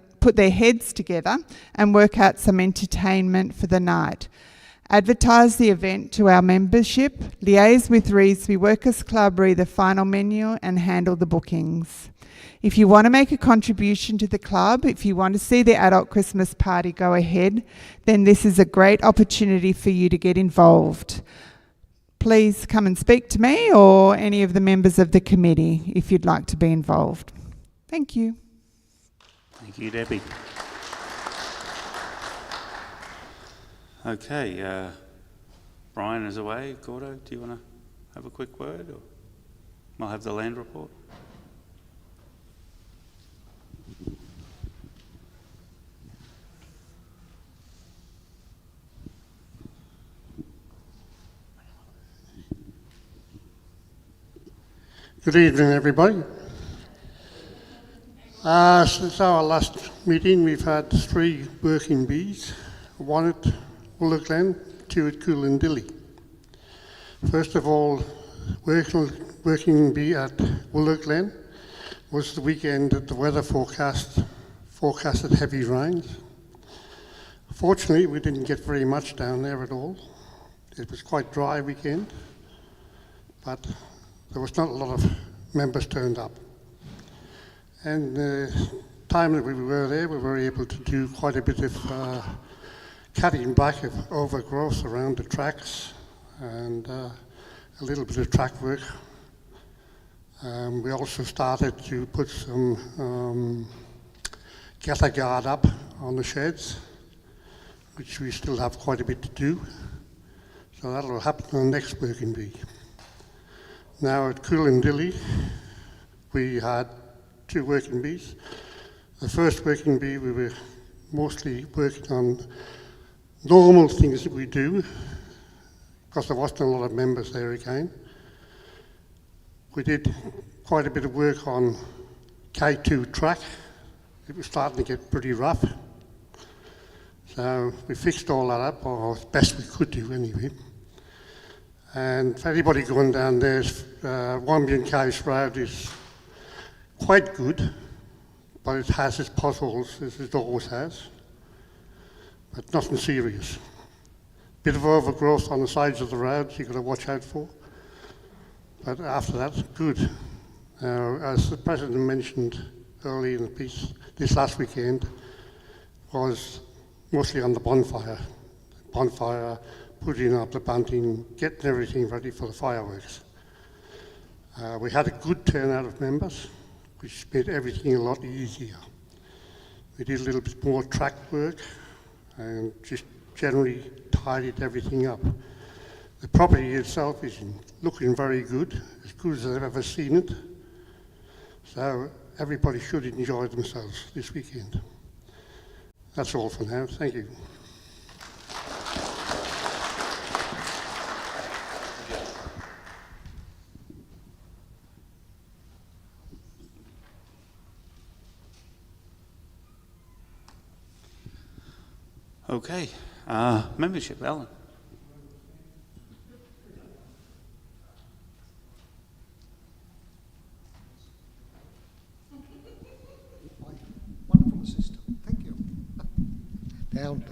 and work out some entertainment for the night. Advertise the event to our membership, liaise with Revesby Workers Club, read the final menu and handle the bookings. If you want to make a contribution to the club, if you want to see the adult Christmas party go ahead, then this is a great opportunity for you to get involved. Please come and speak to me or any of the members of the committee if you'd like to be involved. Thank you. Thank you, Debbie. Okay, Brian is away. Gordo, do you want to have a quick word? Or I'll have the land report. Good evening, everybody. Since our last meeting, we've had 3 working bees, one at Willow Glen, to at Coolantilly. First of all, working bee at Willow Glen was the weekend that the weather forecasted heavy rains. Fortunately, we didn't get very much down there at all. It was quite dry weekend, but there was not a lot of members turned up. And the time that we were there, we were able to do quite a bit of cutting back of overgrowth around the tracks and a little bit of track work. We also started to put some gutter guard up on the sheds, which we still have quite a bit to do. So that'll happen on the next working bee. Now at Coolantilly, we had 2 working bees. The first working bee, we were mostly working on normal things that we do, because there wasn't a lot of members there again. We did quite a bit of work on K2 track. It was starting to get pretty rough. So we fixed all that up, or as best we could do anyway. And for anybody going down there, Wambian Caves Road is quite good, but it has its potholes, as it always has, but nothing serious. Bit of overgrowth on the sides of the roads you've got to watch out for, but after that, good. As the President mentioned early in the piece, this last weekend was mostly on the bonfire. Putting up the bunting, getting everything ready for the fireworks. We had a good turnout of members, which made everything a lot easier. We did a little bit more track work and just generally tidied everything up. The property itself is looking very good as I've ever seen it. So everybody should enjoy themselves this weekend. That's all for now. Thank you. Okay, membership, Alan. Wonderful system, thank you. Down.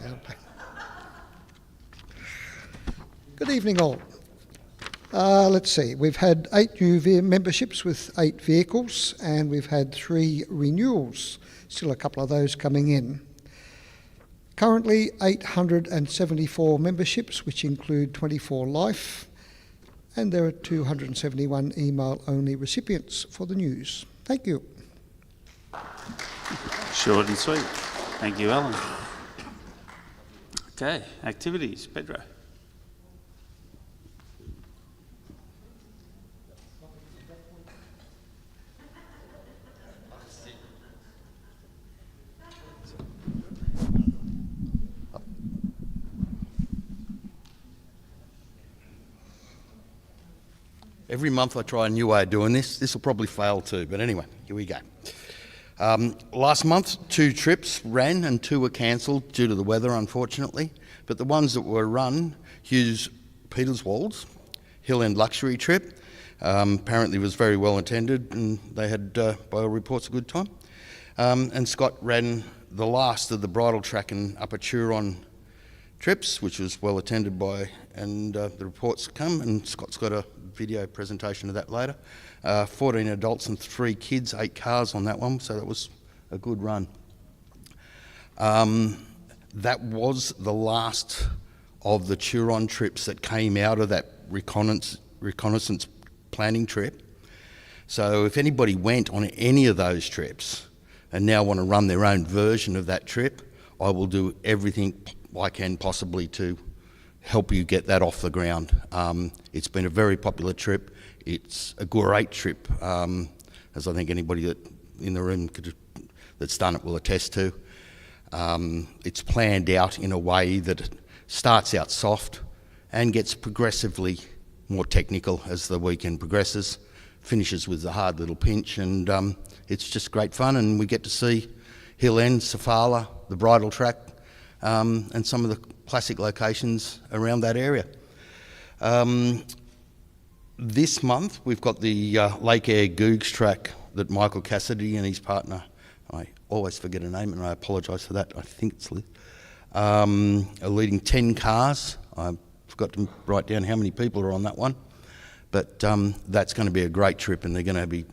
Good evening all. Let's see, we've had 8 new memberships with 8 vehicles, and we've had 3 renewals, still a couple of those coming in. Currently 874 memberships, which include 24 life, and there are 271 email-only recipients for the news. Thank you. Short and sweet. Thank you, Alan. Okay, activities, Pedro. Every month I try a new way of doing this. This will probably fail too, but anyway, here we go. Last month, 2 trips ran and 2 were cancelled due to the weather, unfortunately. But the ones that were run, Hughes Peterswolds Hill End Luxury trip, apparently was very well attended, and they had, by all reports, a good time. And Scott ran the last of the Bridle track and Upper Turon trips, which was well attended by, and the reports come, and Scott's got a video presentation of that later. 14 adults and 3 kids, 8 cars on that one, so that was a good run. That was the last of the Turon trips that came out of that reconnaissance planning trip. So if anybody went on any of those trips and now want to run their own version of that trip, I will do everything I can possibly to help you get that off the ground. It's been a very popular trip. It's a great trip, as I think anybody that in the room that's done it will attest to. It's planned out in a way that it starts out soft and gets progressively more technical as the weekend progresses, finishes with a hard little pinch, and it's just great fun, and we get to see Hill End, Safala, the Bridle track, and some of the classic locations around that area. This month we've got the Lake Air Googs track that Michael Cassidy and his partner, I always forget her name and I apologise for that, I think it's Liz, are leading 10 cars. I forgot to write down how many people are on that one, but that's going to be a great trip, and they're going to be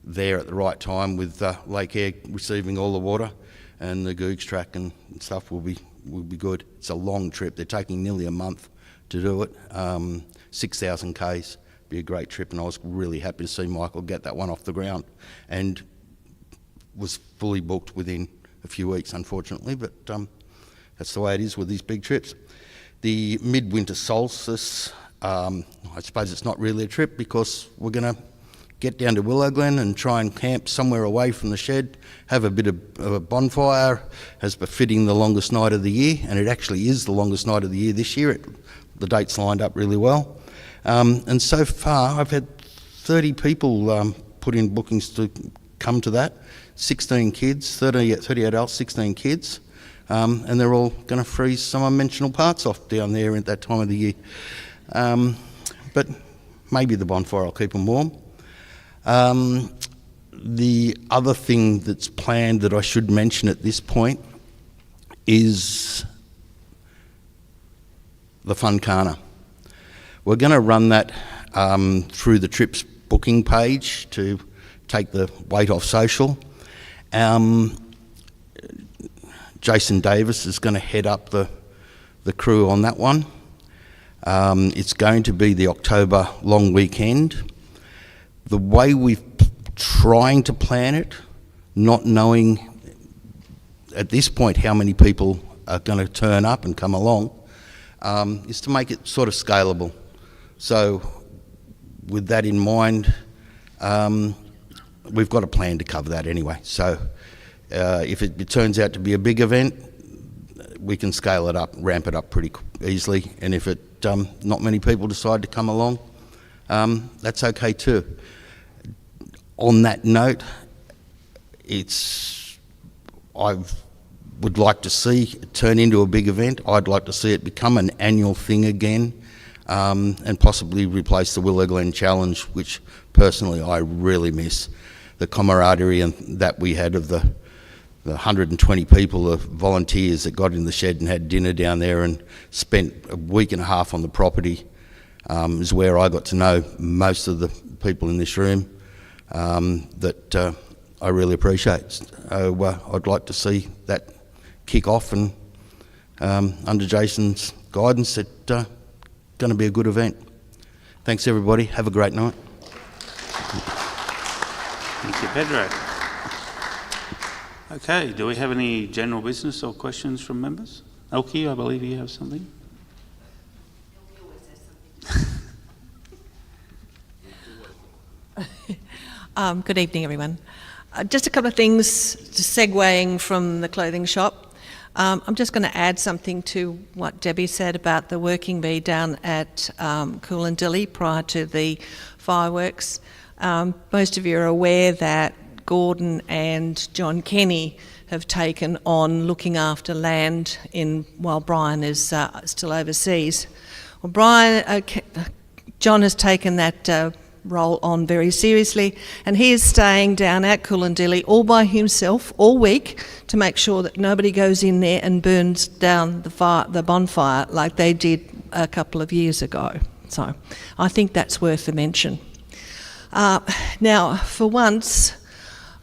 there at the right time with Lake Air receiving all the water, and the Googs track and stuff will be good. It's a long trip. They're taking nearly a month to do it. 6,000 Ks. Be a great trip, and I was really happy to see Michael get that one off the ground, and was fully booked within a few weeks, unfortunately, but that's the way it is with these big trips. The midwinter solstice, I suppose it's not really a trip because we're going to get down to Willow Glen and try and camp somewhere away from the shed, have a bit of a bonfire as befitting the longest night of the year, and it actually is the longest night of the year this year. The dates lined up really well. And so far, I've had 30 people put in bookings to come to that. 16 kids, 30 adults, 16 kids. And they're all going to freeze some unmentionable parts off down there at that time of the year. But maybe the bonfire will keep them warm. The other thing that's planned that I should mention at this point is the Funcana. We're going to run that through the trips booking page to take the weight off social. Jason Davis is going to head up the crew on that one. It's going to be the October long weekend. The way we're trying to plan it, not knowing at this point how many people are going to turn up and come along, is to make it sort of scalable. So with that in mind, we've got a plan to cover that anyway. So if it turns out to be a big event, we can scale it up, ramp it up pretty easily. And if not many people decide to come along, that's okay too. On that note, I would like to see it turn into a big event. I'd like to see it become an annual thing again, and possibly replace the Willow Glen Challenge, which personally I really miss. The camaraderie that we had of the 120 people of volunteers that got in the shed and had dinner down there and spent a week and a half on the property is where I got to know most of the people in this room that I really appreciate. So I'd like to see that kick off, and under Jason's guidance, it's going to be a good event. Thanks everybody, have a great night. Thank you, Pedro. Okay, do we have any general business or questions from members? Elkie, I believe you have something. Good evening, everyone. Just a couple of things, just segueing from the clothing shop. I'm just going to add something to what Debbie said about the working bee down at Coolantilly prior to the fireworks. Most of you are aware that Gordon and John Kenny have taken on looking after land while Brian is still overseas. Well, John has taken that role on very seriously, and he is staying down at Coolantilly all by himself all week to make sure that nobody goes in there and burns down the bonfire like they did a couple of years ago. So I think that's worth a mention. Now, for once,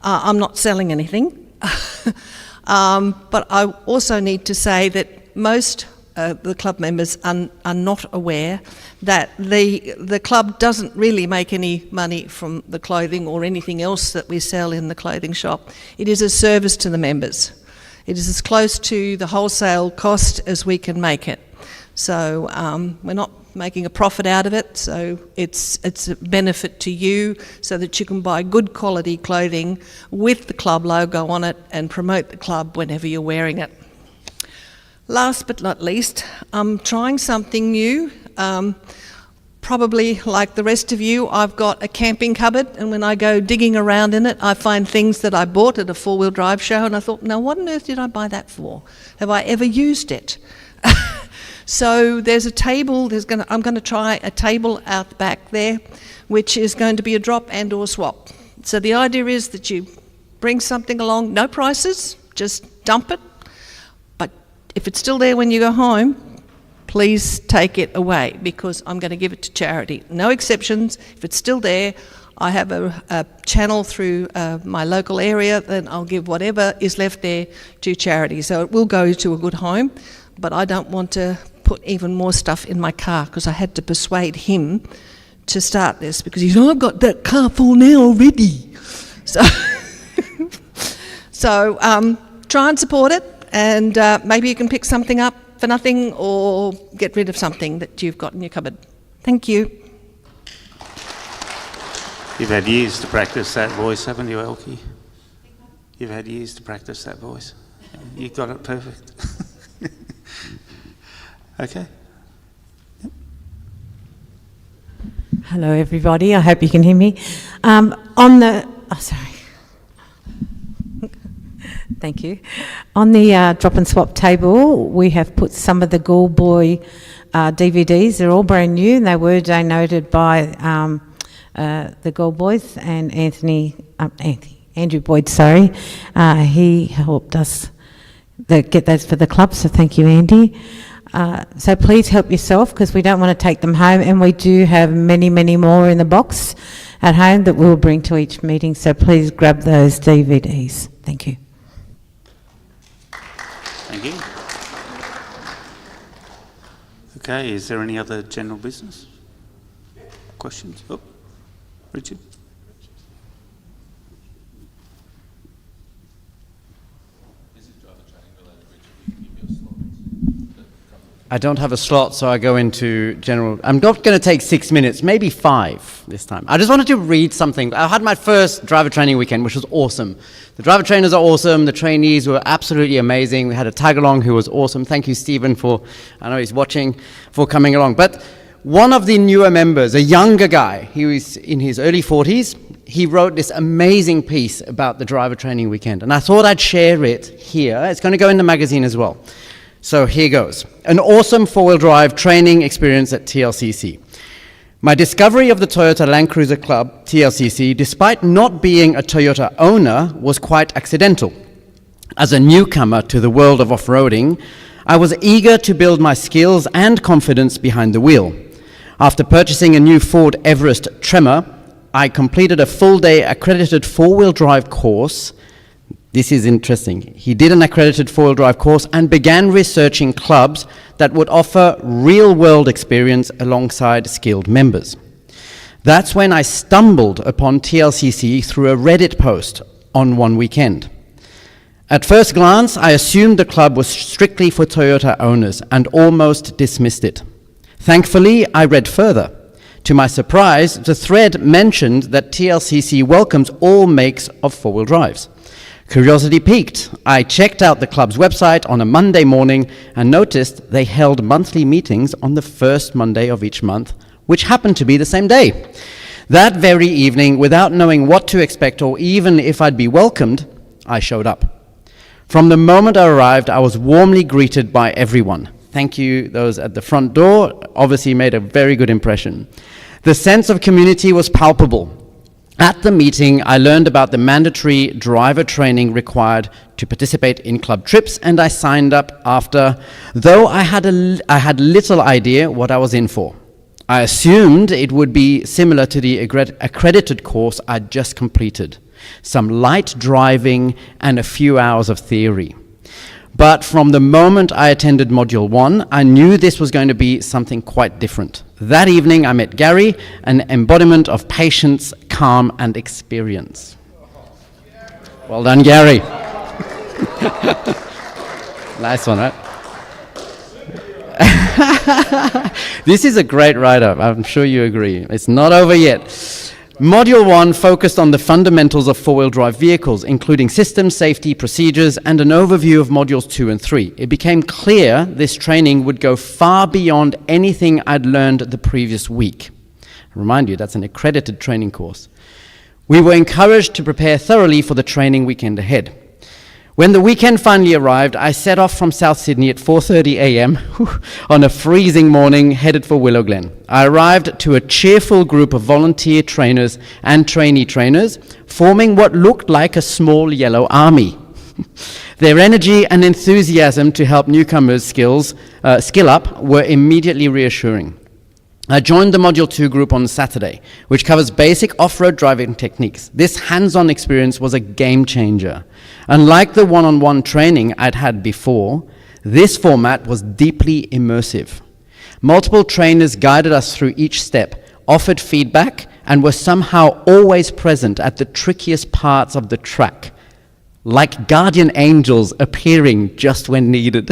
I'm not selling anything, but I also need to say that most the club members are not aware that the club doesn't really make any money from the clothing or anything else that we sell in the clothing shop. It is a service to the members. It is as close to the wholesale cost as we can make it. So we're not making a profit out of it, so it's a benefit to you so that you can buy good quality clothing with the club logo on it and promote the club whenever you're wearing it. Last but not least, I'm trying something new. Probably like the rest of you, I've got a camping cupboard, and when I go digging around in it, I find things that I bought at a four-wheel drive show, and I thought, now what on earth did I buy that for? Have I ever used it? So there's a table, I'm going to try a table out the back there, which is going to be a drop and or swap. So the idea is that you bring something along, no prices, just dump it. But if it's still there when you go home, please take it away, because I'm going to give it to charity. No exceptions. If it's still there, I have a channel through my local area, then I'll give whatever is left there to charity. So it will go to a good home, but I don't want to put even more stuff in my car, because I had to persuade him to start this, because he's, I've got that car full now already. So, try and support it, and maybe you can pick something up for nothing or get rid of something that you've got in your cupboard. Thank you. You've had years to practice that voice, haven't you, Elkie? You've had years to practice that voice. You got it perfect. Okay. Yep. Hello, everybody. I hope you can hear me. Thank you. On the drop and swap table, we have put some of the Ghoul Boy DVDs. They're all brand new, and they were donated by the Ghoul Boys and Andrew Boyd. He helped us get those for the club. So thank you, Andy. So please help yourself, because we don't want to take them home, and we do have many, many more in the box at home that we'll bring to each meeting. So please grab those DVDs. Thank you. Thank you. Okay, is there any other general business? Questions? Oh, Richard? I don't have a slot, so I go into general. I'm not going to take 6 minutes, maybe 5 this time. I just wanted to read something. I had my first driver training weekend, which was awesome. The driver trainers are awesome. The trainees were absolutely amazing. We had a tag-along who was awesome. Thank you, Stephen, I know he's watching, for coming along. But one of the newer members, a younger guy, he was in his early 40s, he wrote this amazing piece about the driver training weekend. And I thought I'd share it here. It's going to go in the magazine as well. So here goes. An awesome four-wheel drive training experience at TLCC. My discovery of the Toyota Land Cruiser Club, TLCC, despite not being a Toyota owner, was quite accidental. As a newcomer to the world of off-roading, I was eager to build my skills and confidence behind the wheel. After purchasing a new Ford Everest Tremor, I completed a full-day accredited four-wheel drive course. This is interesting. He did an accredited four-wheel drive course and began researching clubs that would offer real-world experience alongside skilled members. That's when I stumbled upon TLCC through a Reddit post on one weekend. At first glance, I assumed the club was strictly for Toyota owners and almost dismissed it. Thankfully, I read further. To my surprise, the thread mentioned that TLCC welcomes all makes of four-wheel drives. Curiosity piqued. I checked out the club's website on a Monday morning and noticed they held monthly meetings on the first Monday of each month, which happened to be the same day. That very evening, without knowing what to expect or even if I'd be welcomed, I showed up. From the moment I arrived, I was warmly greeted by everyone. Thank you, those at the front door, obviously made a very good impression. The sense of community was palpable. At the meeting, I learned about the mandatory driver training required to participate in club trips, and I signed up after, though I had little idea what I was in for. I assumed it would be similar to the accredited course I'd just completed, some light driving and a few hours of theory. But from the moment I attended Module 1, I knew this was going to be something quite different. That evening, I met Gary, an embodiment of patience, calm, and experience. Well done, Gary. Nice one, right? This is a great write-up. I'm sure you agree. It's not over yet. Module 1 focused on the fundamentals of four-wheel drive vehicles, including systems, safety, procedures, and an overview of Modules 2 and 3. It became clear this training would go far beyond anything I'd learned the previous week. I remind you, that's an accredited training course. We were encouraged to prepare thoroughly for the training weekend ahead. When the weekend finally arrived, I set off from South Sydney at 4:30 a.m. on a freezing morning, headed for Willow Glen. I arrived to a cheerful group of volunteer trainers and trainee trainers, forming what looked like a small yellow army. Their energy and enthusiasm to help newcomers skill up were immediately reassuring. I joined the Module 2 group on Saturday, which covers basic off-road driving techniques. This hands-on experience was a game changer. Unlike the one-on-one training I'd had before, this format was deeply immersive. Multiple trainers guided us through each step, offered feedback, and were somehow always present at the trickiest parts of the track, like guardian angels appearing just when needed.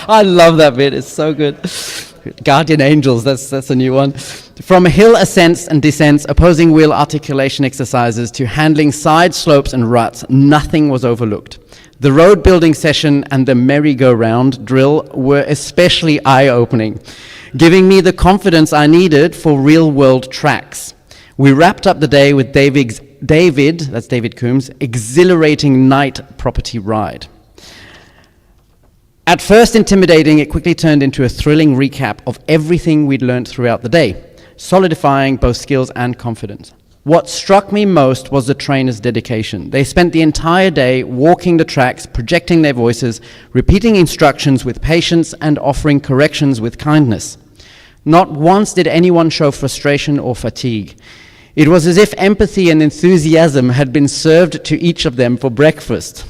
I love that bit, it's so good. Guardian angels, that's a new one. From hill ascents and descents, opposing wheel articulation exercises to handling side slopes and ruts, nothing was overlooked. The road building session and the merry-go-round drill were especially eye-opening, giving me the confidence I needed for real-world tracks. We wrapped up the day with that's David Coombs' exhilarating night property ride. At first intimidating, it quickly turned into a thrilling recap of everything we'd learned throughout the day, solidifying both skills and confidence. What struck me most was the trainers' dedication. They spent the entire day walking the tracks, projecting their voices, repeating instructions with patience, and offering corrections with kindness. Not once did anyone show frustration or fatigue. It was as if empathy and enthusiasm had been served to each of them for breakfast.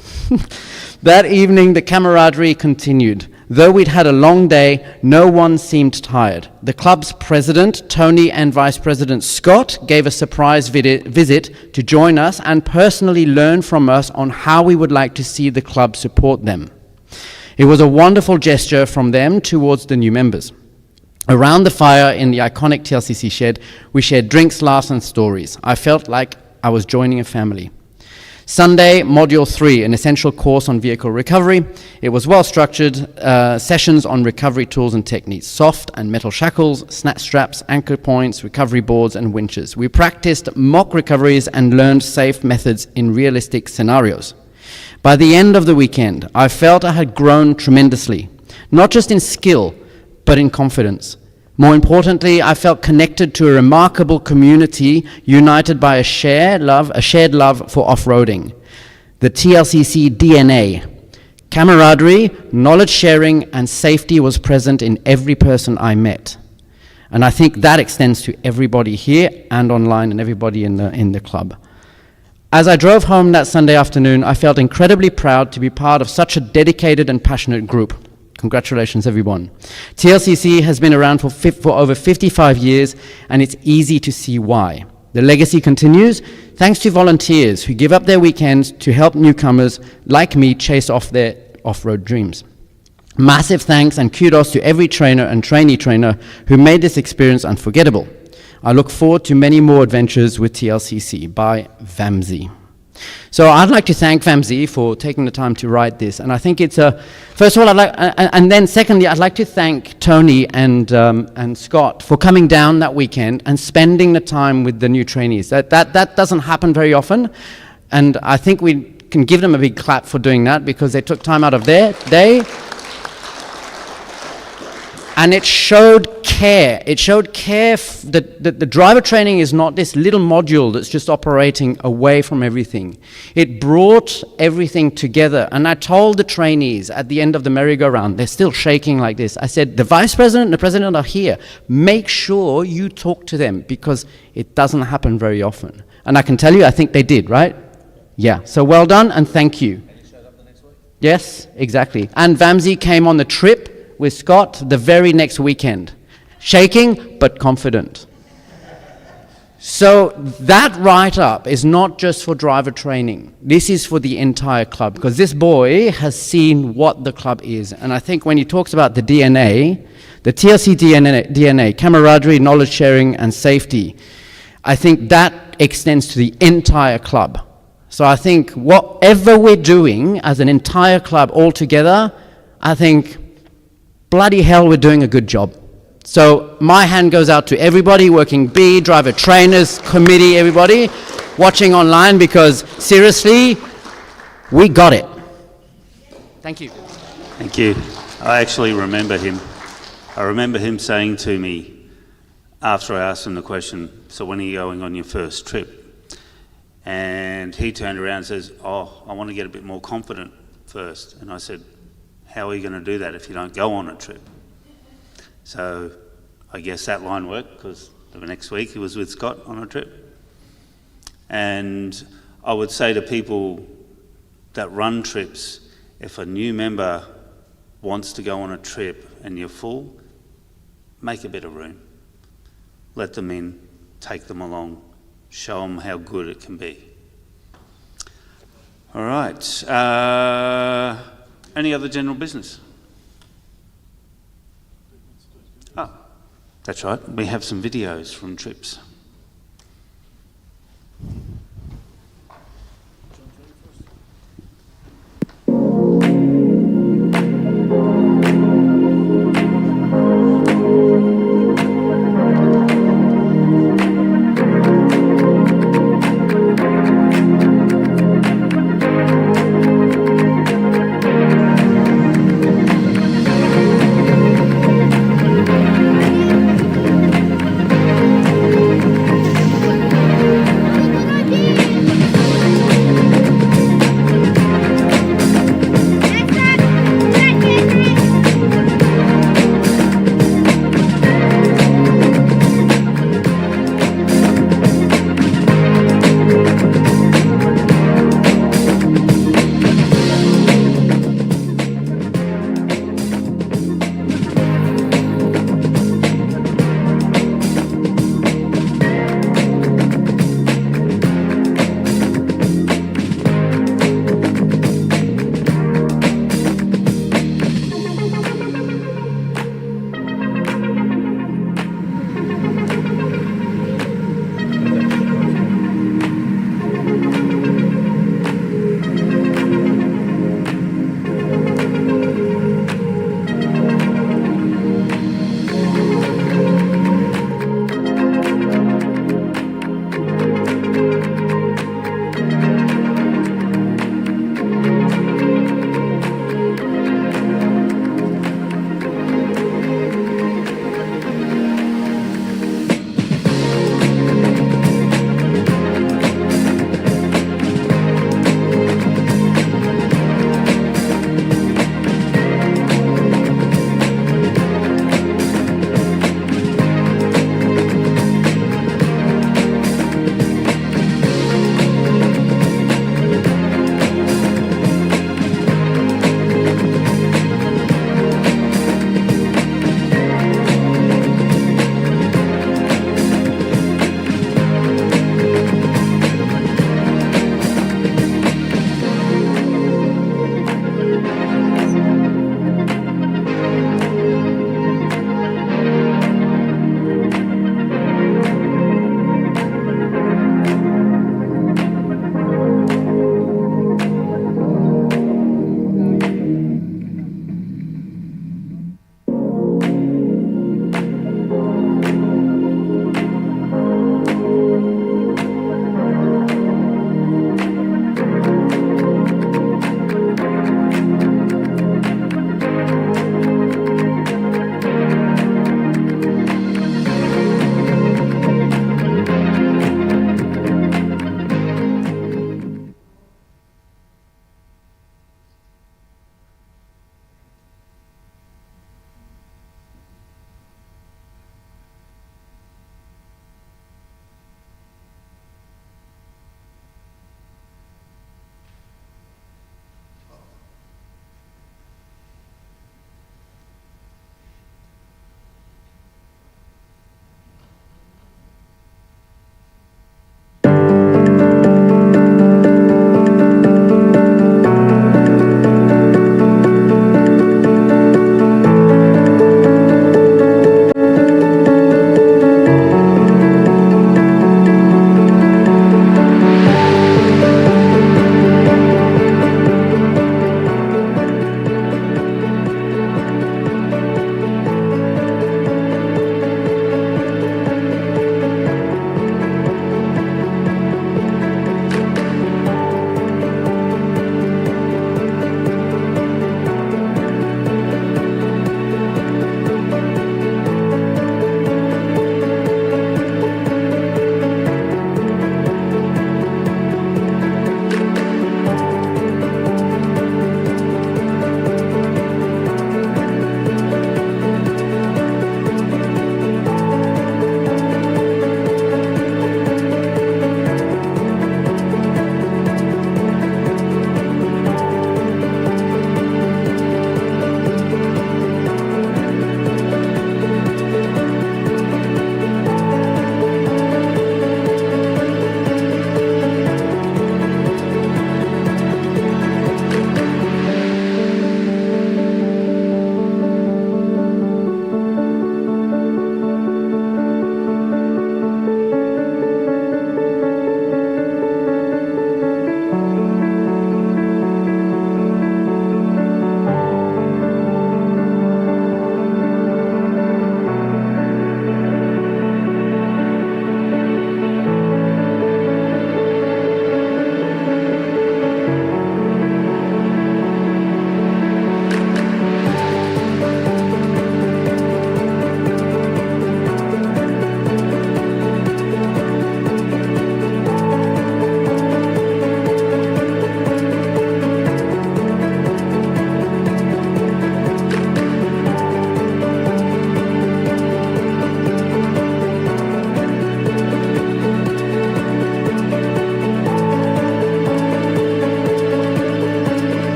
That evening, the camaraderie continued. Though we'd had a long day, no one seemed tired. The club's president, Tony, and vice president Scott gave a surprise visit to join us and personally learn from us on how we would like to see the club support them. It was a wonderful gesture from them towards the new members. Around the fire in the iconic TLCC shed, we shared drinks, laughs, and stories. I felt like I was joining a family. Sunday, Module 3, an essential course on vehicle recovery. It was well-structured, sessions on recovery tools and techniques, soft and metal shackles, snap straps, anchor points, recovery boards, and winches. We practiced mock recoveries and learned safe methods in realistic scenarios. By the end of the weekend, I felt I had grown tremendously, not just in skill, but in confidence. More importantly, I felt connected to a remarkable community united by a shared love for off-roading. The TLCC DNA. Camaraderie, knowledge sharing, and safety was present in every person I met. And I think that extends to everybody here and online and everybody in the club. As I drove home that Sunday afternoon, I felt incredibly proud to be part of such a dedicated and passionate group. Congratulations, everyone. TLCC has been around for over 55 years, and it's easy to see why. The legacy continues thanks to volunteers who give up their weekends to help newcomers like me chase off their off-road dreams. Massive thanks and kudos to every trainer and trainee trainer who made this experience unforgettable. I look forward to many more adventures with TLCC by Vamsi. So I'd like to thank Vamsi for taking the time to write this, and I think it's first of all, and then secondly, I'd like to thank Tony and Scott for coming down that weekend and spending the time with the new trainees. That doesn't happen very often, and I think we can give them a big clap for doing that because they took time out of their day. And it showed care. It showed care that the driver training is not this little module that's just operating away from everything. It brought everything together. And I told the trainees at the end of the merry-go-round, they're still shaking like this. I said, the vice president and the president are here. Make sure you talk to them because it doesn't happen very often. And I can tell you, I think they did, right? Yeah. So well done and thank you. And you showed up the next week? Yes, exactly. And Vamsi came on the trip with Scott the very next weekend. Shaking, but confident. So that write-up is not just for driver training. This is for the entire club, because this boy has seen what the club is. And I think when he talks about the DNA, the TLC DNA, camaraderie, knowledge sharing, and safety, I think that extends to the entire club. So I think whatever we're doing as an entire club all together, I think bloody hell, we're doing a good job. So my hand goes out to everybody working B, driver trainers, committee, everybody watching online, because seriously, we got it. Thank you. Thank you. I actually remember him. I remember him saying to me after I asked him the question, so when are you going on your first trip? And he turned around and says, oh, I want to get a bit more confident first. And I said, how are you going to do that if you don't go on a trip? So I guess that line worked, because the next week he was with Scott on a trip. And I would say to people that run trips, if a new member wants to go on a trip and you're full, make a bit of room. Let them in, take them along, show them how good it can be. All right. Any other general business? Oh, that's right. We have some videos from trips.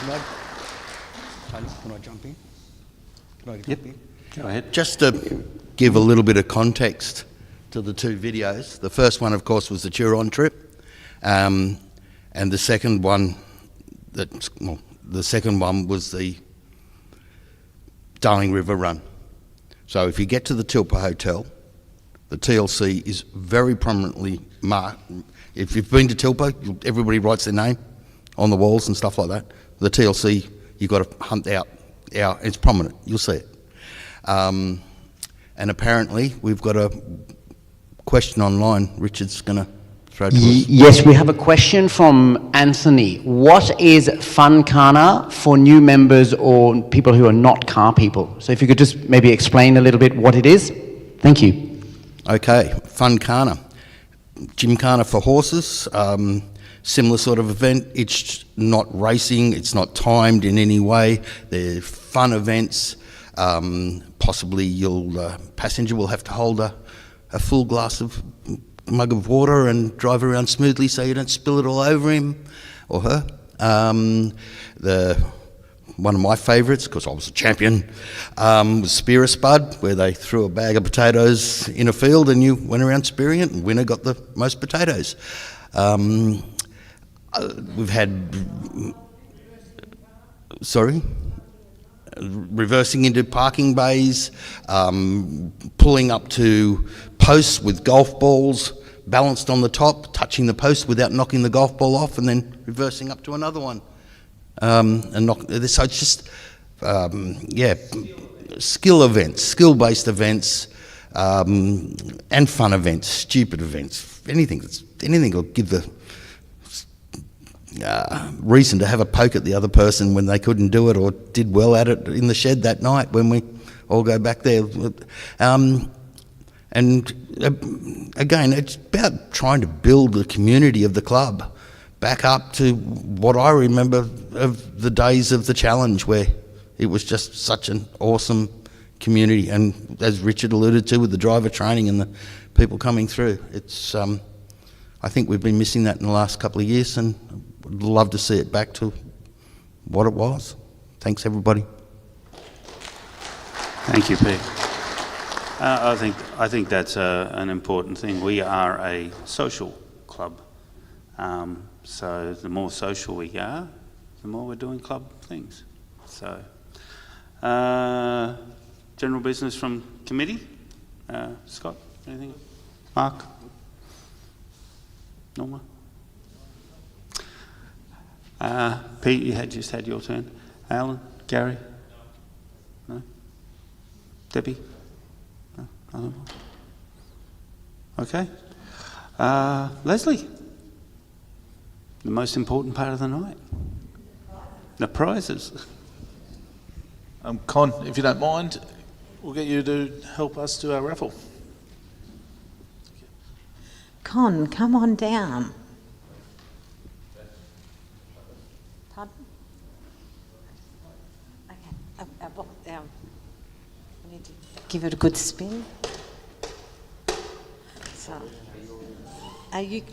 Can I jump in? Can I jump in? Go ahead. Just to give a little bit of context to the two videos. The first one, of course, was the Turon trip, and the second one, the second one was the Darling River Run. So if you get to the Tilpa Hotel, the TLC is very prominently marked. If you've been to Tilpa, everybody writes their name on the walls and stuff like that. The TLC, you've got to hunt out. It's prominent. You'll see it. And apparently, we've got a question online. Richard's going to throw to us. Yes, we have a question from Anthony. What is Fun Kana for new members or people who are not car people? So if you could just maybe explain a little bit what it is. Thank you. Okay, Fun Kana. Gymkhana for horses. Similar sort of event. It's not racing. It's not timed in any way. They're fun events. Possibly your passenger will have to hold a full mug of water and drive around smoothly so you don't spill it all over him or her. One of my favourites, because I was a champion, was Spear a Spud, where they threw a bag of potatoes in a field and you went around spearing it, and winner got the most potatoes. We've had... Sorry? Reversing into parking bays, pulling up to posts with golf balls balanced on the top, touching the post without knocking the golf ball off, and then reversing up to another one. So it's just, skill events, skill-based events, and fun events, stupid events, anything will give the reason to have a poke at the other person when they couldn't do it or did well at it in the shed that night when we all go back there. And again, it's about trying to build the community of the club back up to what I remember of the days of the challenge, where it was just such an awesome community. And as Richard alluded to with the driver training and the people coming through, it's I think we've been missing that in the last couple of years, and would love to see it back to what it was. Thanks, everybody. Thank you, Pete. I think that's an important thing. We are a social club. So the more social we are, the more we're doing club things. So, general business from committee. Scott, anything? Mark? Norma? Pete, you just had your turn. Alan? Gary? No? Debbie? No? No? Okay. Leslie? The most important part of the night. The prizes. Con, if you don't mind, we'll get you to help us do our raffle. Con, come on down. Pardon? Okay. I need to give it a good spin. So, I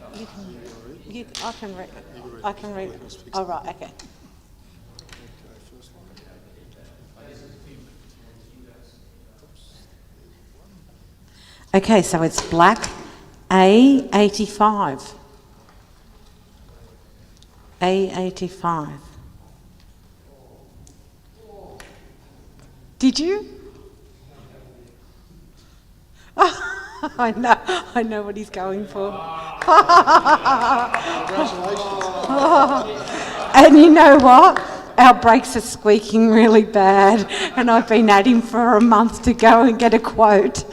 can read. Oh, right, okay. Okay, so it's black A85. A85. Did you? I know what he's going for. And you know what? Our brakes are squeaking really bad, and I've been at him for a month to go and get a quote.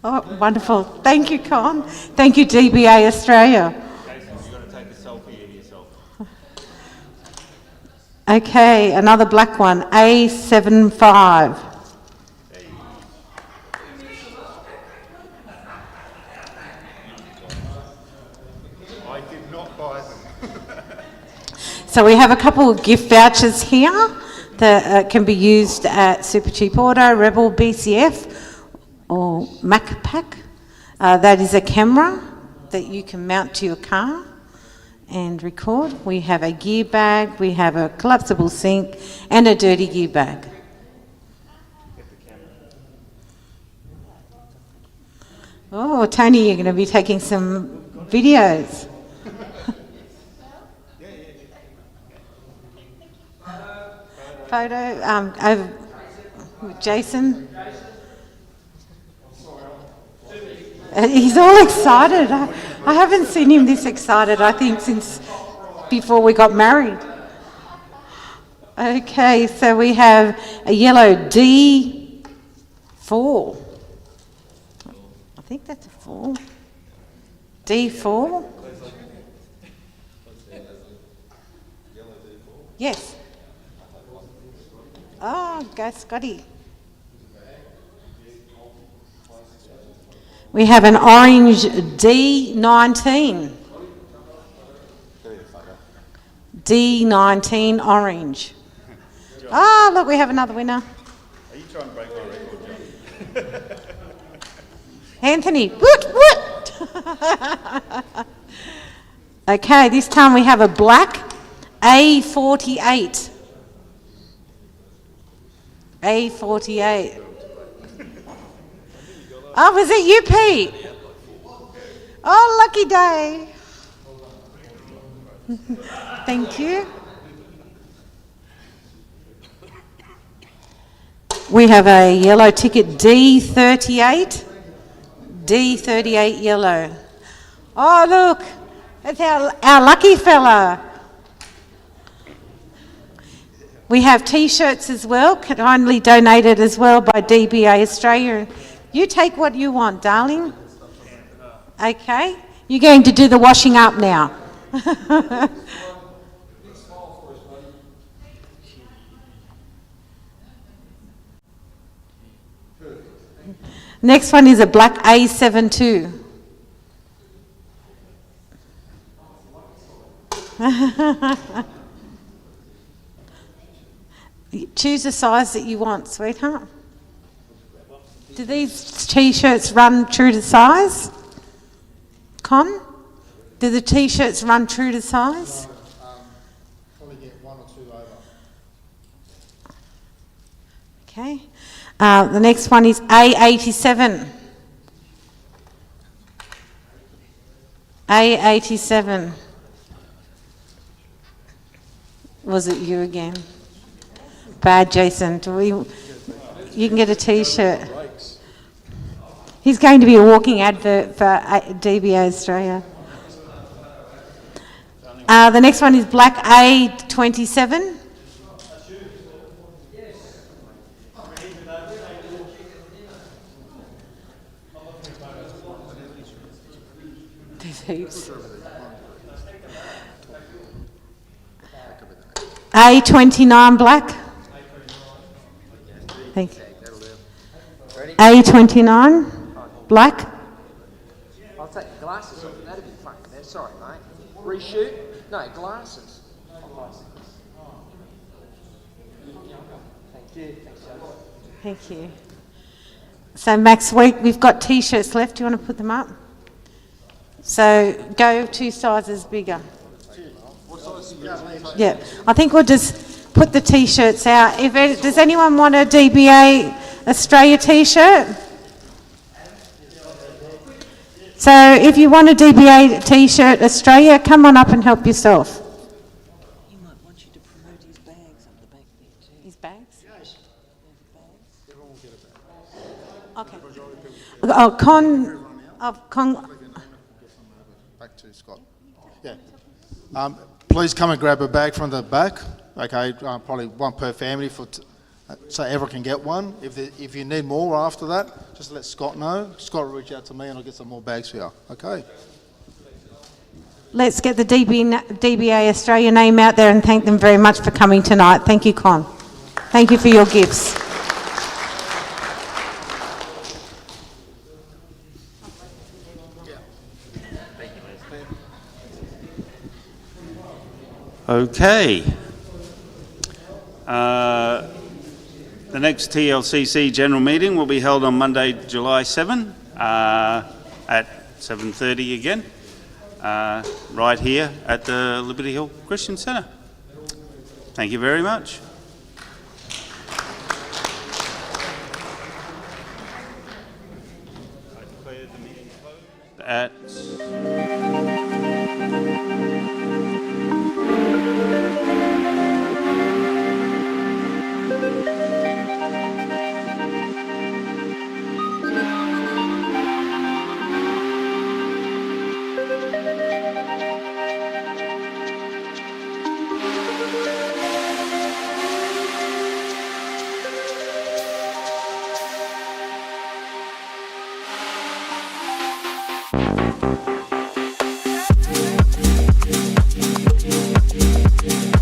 Oh, wonderful. Thank you, Con. Thank you, DBA Australia. You've got to take a selfie of yourself. Okay, another black one, A75. I did not buy them. So we have a couple of gift vouchers here that can be used at Super Cheap Auto, Rebel, BCF or MacPack. That is a camera that you can mount to your car, and record. We have a gear bag, we have a collapsible sink and a dirty gear bag. Oh, Tony, you're going to be taking some videos. Photo over with Jason. He's all excited. I haven't seen him this excited, I think, since before we got married. Okay, so we have a yellow D4. I think that's a 4. D4? Yes. Oh, go Scotty. We have an orange D19. D19 orange. Ah, look, we have another winner. Are you trying to break my record, John? Anthony, woot. Okay, this time we have a black A48. A48. Oh, was it you, Pete? Oh, lucky day. Thank you. We have a yellow ticket D38. D38 yellow. Oh, look, that's our lucky fella. We have T-shirts as well, kindly donated as well by DBA Australia. You take what you want, darling. Okay, you're going to do the washing up now. Next one is a black A72. Choose the size that you want, sweetheart. Do these T-shirts run true to size? Con? Do the T-shirts run true to size? Probably get 1 or 2 over. Okay. The next one is A87. A87. Was it you again? Bad, Jason. You can get a T-shirt. He's going to be a walking advert for DBA Australia. The next one is black A27. There's heaps. A29 black. Thank you. A29 black. I'll take the glasses off. That'd be fun. Sorry, mate. Reshoot? No, glasses. Thank you. Thank you. So Max, we've got T-shirts left. Do you want to put them up? So go 2 sizes bigger. Yeah, I think we'll just put the T-shirts out. Does anyone want a DBA Australia T-shirt? So if you want a DBA T-shirt Australia, come on up and help yourself. He might want you to promote his bags up the back there too. His bags? Yes. Okay. Oh, Con. Back to Scott. Yeah. Please come and grab a bag from the back. Okay, probably 1 per family so everyone can get one. If you need more after that, just let Scott know. Scott will reach out to me and I'll get some more bags for you. Okay. Let's get the DBA Australia name out there and thank them very much for coming tonight. Thank you, Con. Thank you for your gifts. Okay. The next TLCC general meeting will be held on Monday, July 7 at 7:30 again. right here at the Liberty Hill Christian Centre. Thank you very much. At